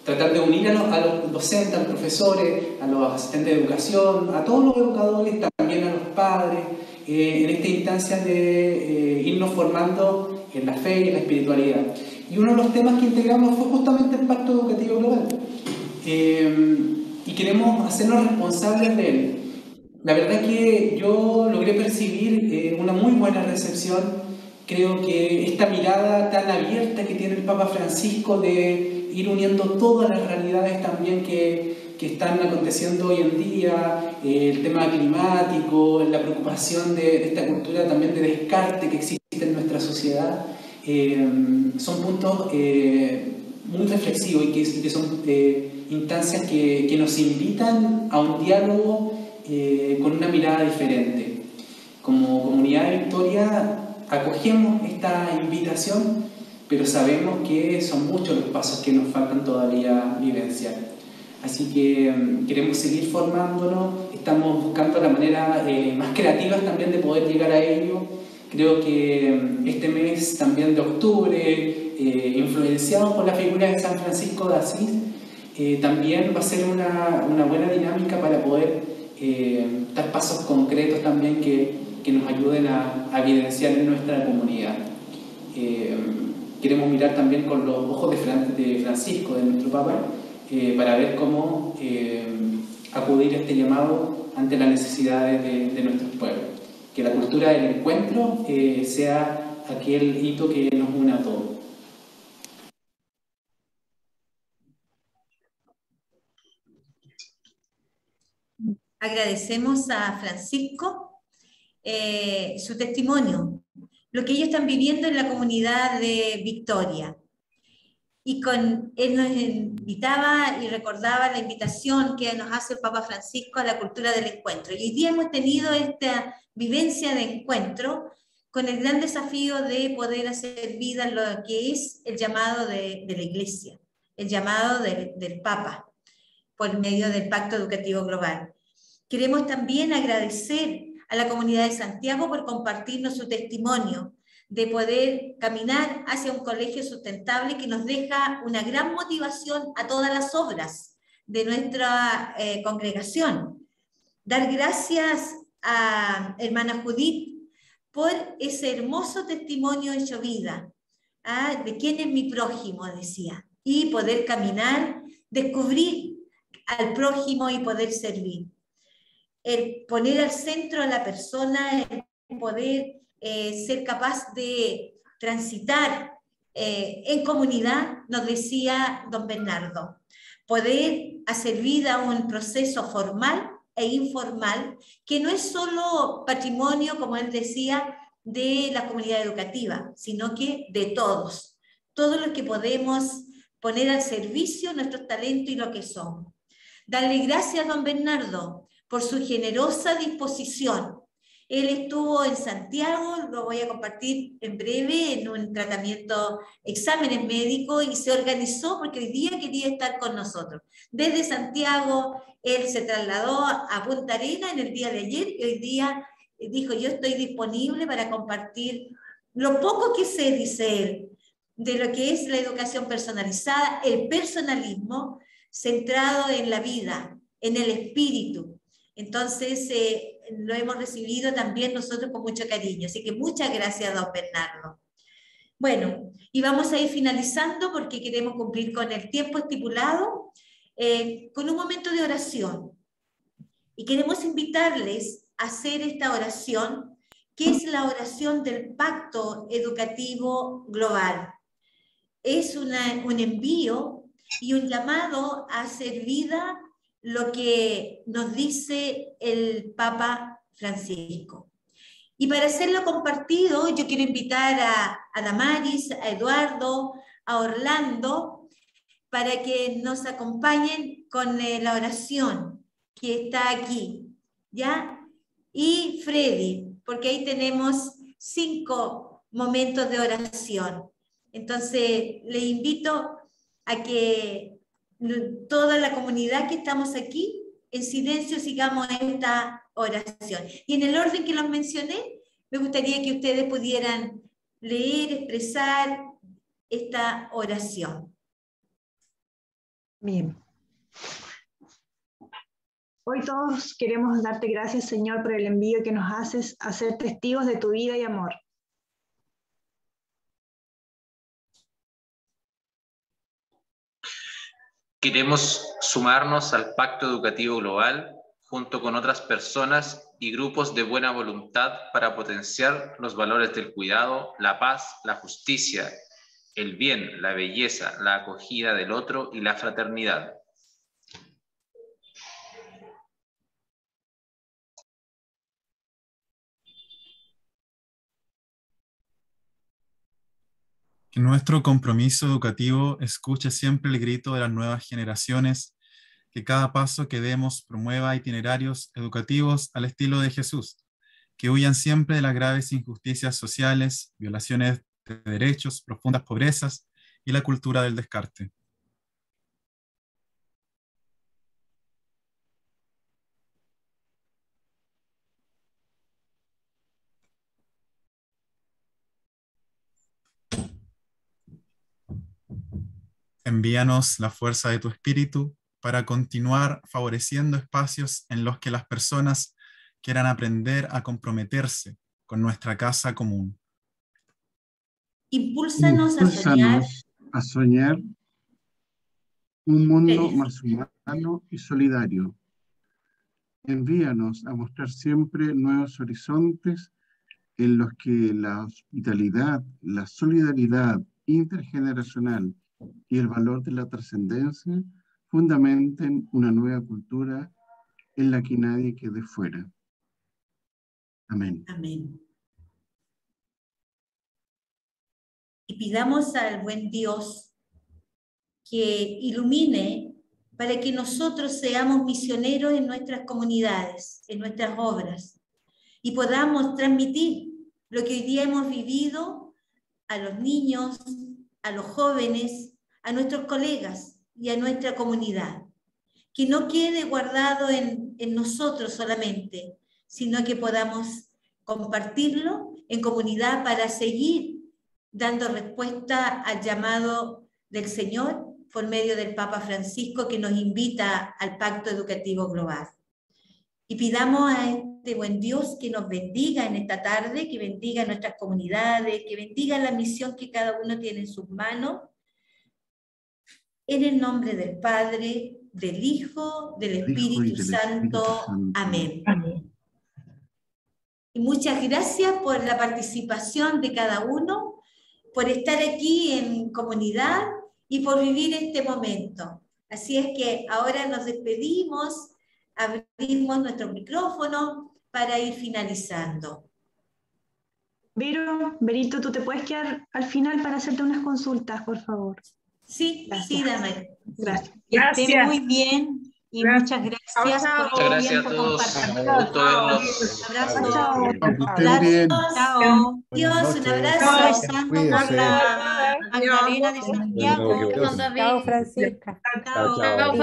tratar de unir a los docentes, a los profesores, a los asistentes de educación, a todos los educadores, también a los padres, en esta instancia de irnos formando en la fe y en la espiritualidad. Y uno de los temas que integramos fue justamente el Pacto Educativo Global. Y queremos hacernos responsables de él. La verdad es que yo logré percibir una muy buena recepción. Creo que esta mirada tan abierta que tiene el Papa Francisco de ir uniendo todas las realidades también que están aconteciendo hoy en día, el tema climático, la preocupación de esta cultura también de descarte que existe en nuestra sociedad, son puntos muy reflexivos y que son instancias que nos invitan a un diálogo con una mirada diferente. Como comunidad de Victoria acogemos esta invitación, pero sabemos que son muchos los pasos que nos faltan todavía vivenciar. Así que queremos seguir formándonos, estamos buscando la manera más creativas también de poder llegar a ello. Creo que este mes también de octubre, influenciado por la figura de San Francisco de Asís, también va a ser una buena dinámica para poder dar pasos concretos también que nos ayuden a evidenciar en nuestra comunidad. Queremos mirar también con los ojos de Francisco, de nuestro Papa, para ver cómo acudir a este llamado ante las necesidades de nuestros pueblos. Que la cultura del encuentro sea aquel hito que nos une a todos. Agradecemos a Francisco su testimonio, lo que ellos están viviendo en la comunidad de Victoria. Y él nos invitaba y recordaba la invitación que nos hace el Papa Francisco a la cultura del encuentro. Y hoy día hemos tenido esta vivencia de encuentro con el gran desafío de poder hacer vida lo que es el llamado de la Iglesia, el llamado del Papa, por medio del Pacto Educativo Global. Queremos también agradecer a la comunidad de Santiago por compartirnos su testimonio de poder caminar hacia un colegio sustentable que nos deja una gran motivación a todas las obras de nuestra congregación. Dar gracias a hermana Judith por ese hermoso testimonio hecho vida, de quién es mi prójimo, decía, y poder caminar, descubrir al prójimo y poder servir. El poner al centro a la persona, el poder ser capaz de transitar en comunidad, nos decía don Bernardo, poder hacer vida un proceso formal e informal, que no es solo patrimonio, como él decía, de la comunidad educativa, sino que de todos los que podemos poner al servicio nuestros talentos y lo que somos. Darle gracias a don Bernardo por su generosa disposición. Él estuvo en Santiago, lo voy a compartir en breve, en un tratamiento, exámenes médicos, y se organizó porque hoy día quería estar con nosotros. Desde Santiago, él se trasladó a Punta Arenas en el día de ayer, y hoy día dijo, yo estoy disponible para compartir lo poco que sé, dice él, de lo que es la educación personalizada, el personalismo centrado en la vida, en el espíritu. Entonces, lo hemos recibido también nosotros con mucho cariño. Así que muchas gracias, don Bernardo. Bueno, y vamos a ir finalizando porque queremos cumplir con el tiempo estipulado, con un momento de oración. Y queremos invitarles a hacer esta oración, que es la oración del Pacto Educativo Global. Es un envío y un llamado a hacer vida lo que nos dice el Papa Francisco. Y para hacerlo compartido, yo quiero invitar a Damaris, a Eduardo, a Orlando, para que nos acompañen con la oración que está aquí, ¿ya? Y Freddy, porque ahí tenemos 5 momentos de oración. Entonces, les invito a que toda la comunidad que estamos aquí, en silencio, sigamos esta oración. Y en el orden que los mencioné, me gustaría que ustedes pudieran leer, expresar esta oración. Bien. Hoy todos queremos darte gracias, Señor, por el envío que nos haces a ser testigos de tu vida y amor. Queremos sumarnos al Pacto Educativo Global junto con otras personas y grupos de buena voluntad para potenciar los valores del cuidado, la paz, la justicia, el bien, la belleza, la acogida del otro y la fraternidad. Que nuestro compromiso educativo escuche siempre el grito de las nuevas generaciones, que cada paso que demos promueva itinerarios educativos al estilo de Jesús, que huyan siempre de las graves injusticias sociales, violaciones de derechos, profundas pobrezas y la cultura del descarte. Envíanos la fuerza de tu espíritu para continuar favoreciendo espacios en los que las personas quieran aprender a comprometerse con nuestra casa común. Impúlsanos a soñar un mundo más humano y solidario. Envíanos a mostrar siempre nuevos horizontes en los que la hospitalidad, la solidaridad intergeneracional y el valor de la trascendencia fundamenten una nueva cultura en la que nadie quede fuera. Amén. Amén. Y pidamos al buen Dios que ilumine para que nosotros seamos misioneros en nuestras comunidades, en nuestras obras, y podamos transmitir lo que hoy día hemos vivido a los niños, a los jóvenes, a nuestros colegas y a nuestra comunidad. Que no quede guardado en nosotros solamente, sino que podamos compartirlo en comunidad para seguir dando respuesta al llamado del Señor por medio del Papa Francisco, que nos invita al Pacto Educativo Global. Y pidamos a este buen Dios que nos bendiga en esta tarde, que bendiga nuestras comunidades, que bendiga la misión que cada uno tiene en sus manos. En el nombre del Padre, del Hijo, del Espíritu Santo. Amén. Amén. Y muchas gracias por la participación de cada uno, por estar aquí en comunidad y por vivir este momento. Así es que ahora nos despedimos, abrimos nuestro micrófono para ir finalizando. Berito, ¿tú te puedes quedar al final para hacerte unas consultas, por favor? Sí, gracias. Sí, dame. Gracias. Que esté muy bien y muchas gracias. Muchas gracias a todos. Un gusto verlos. Un abrazo. Chao. Dios, un abrazo. Magdalena de Santiago. Chao, Francisca. Chao.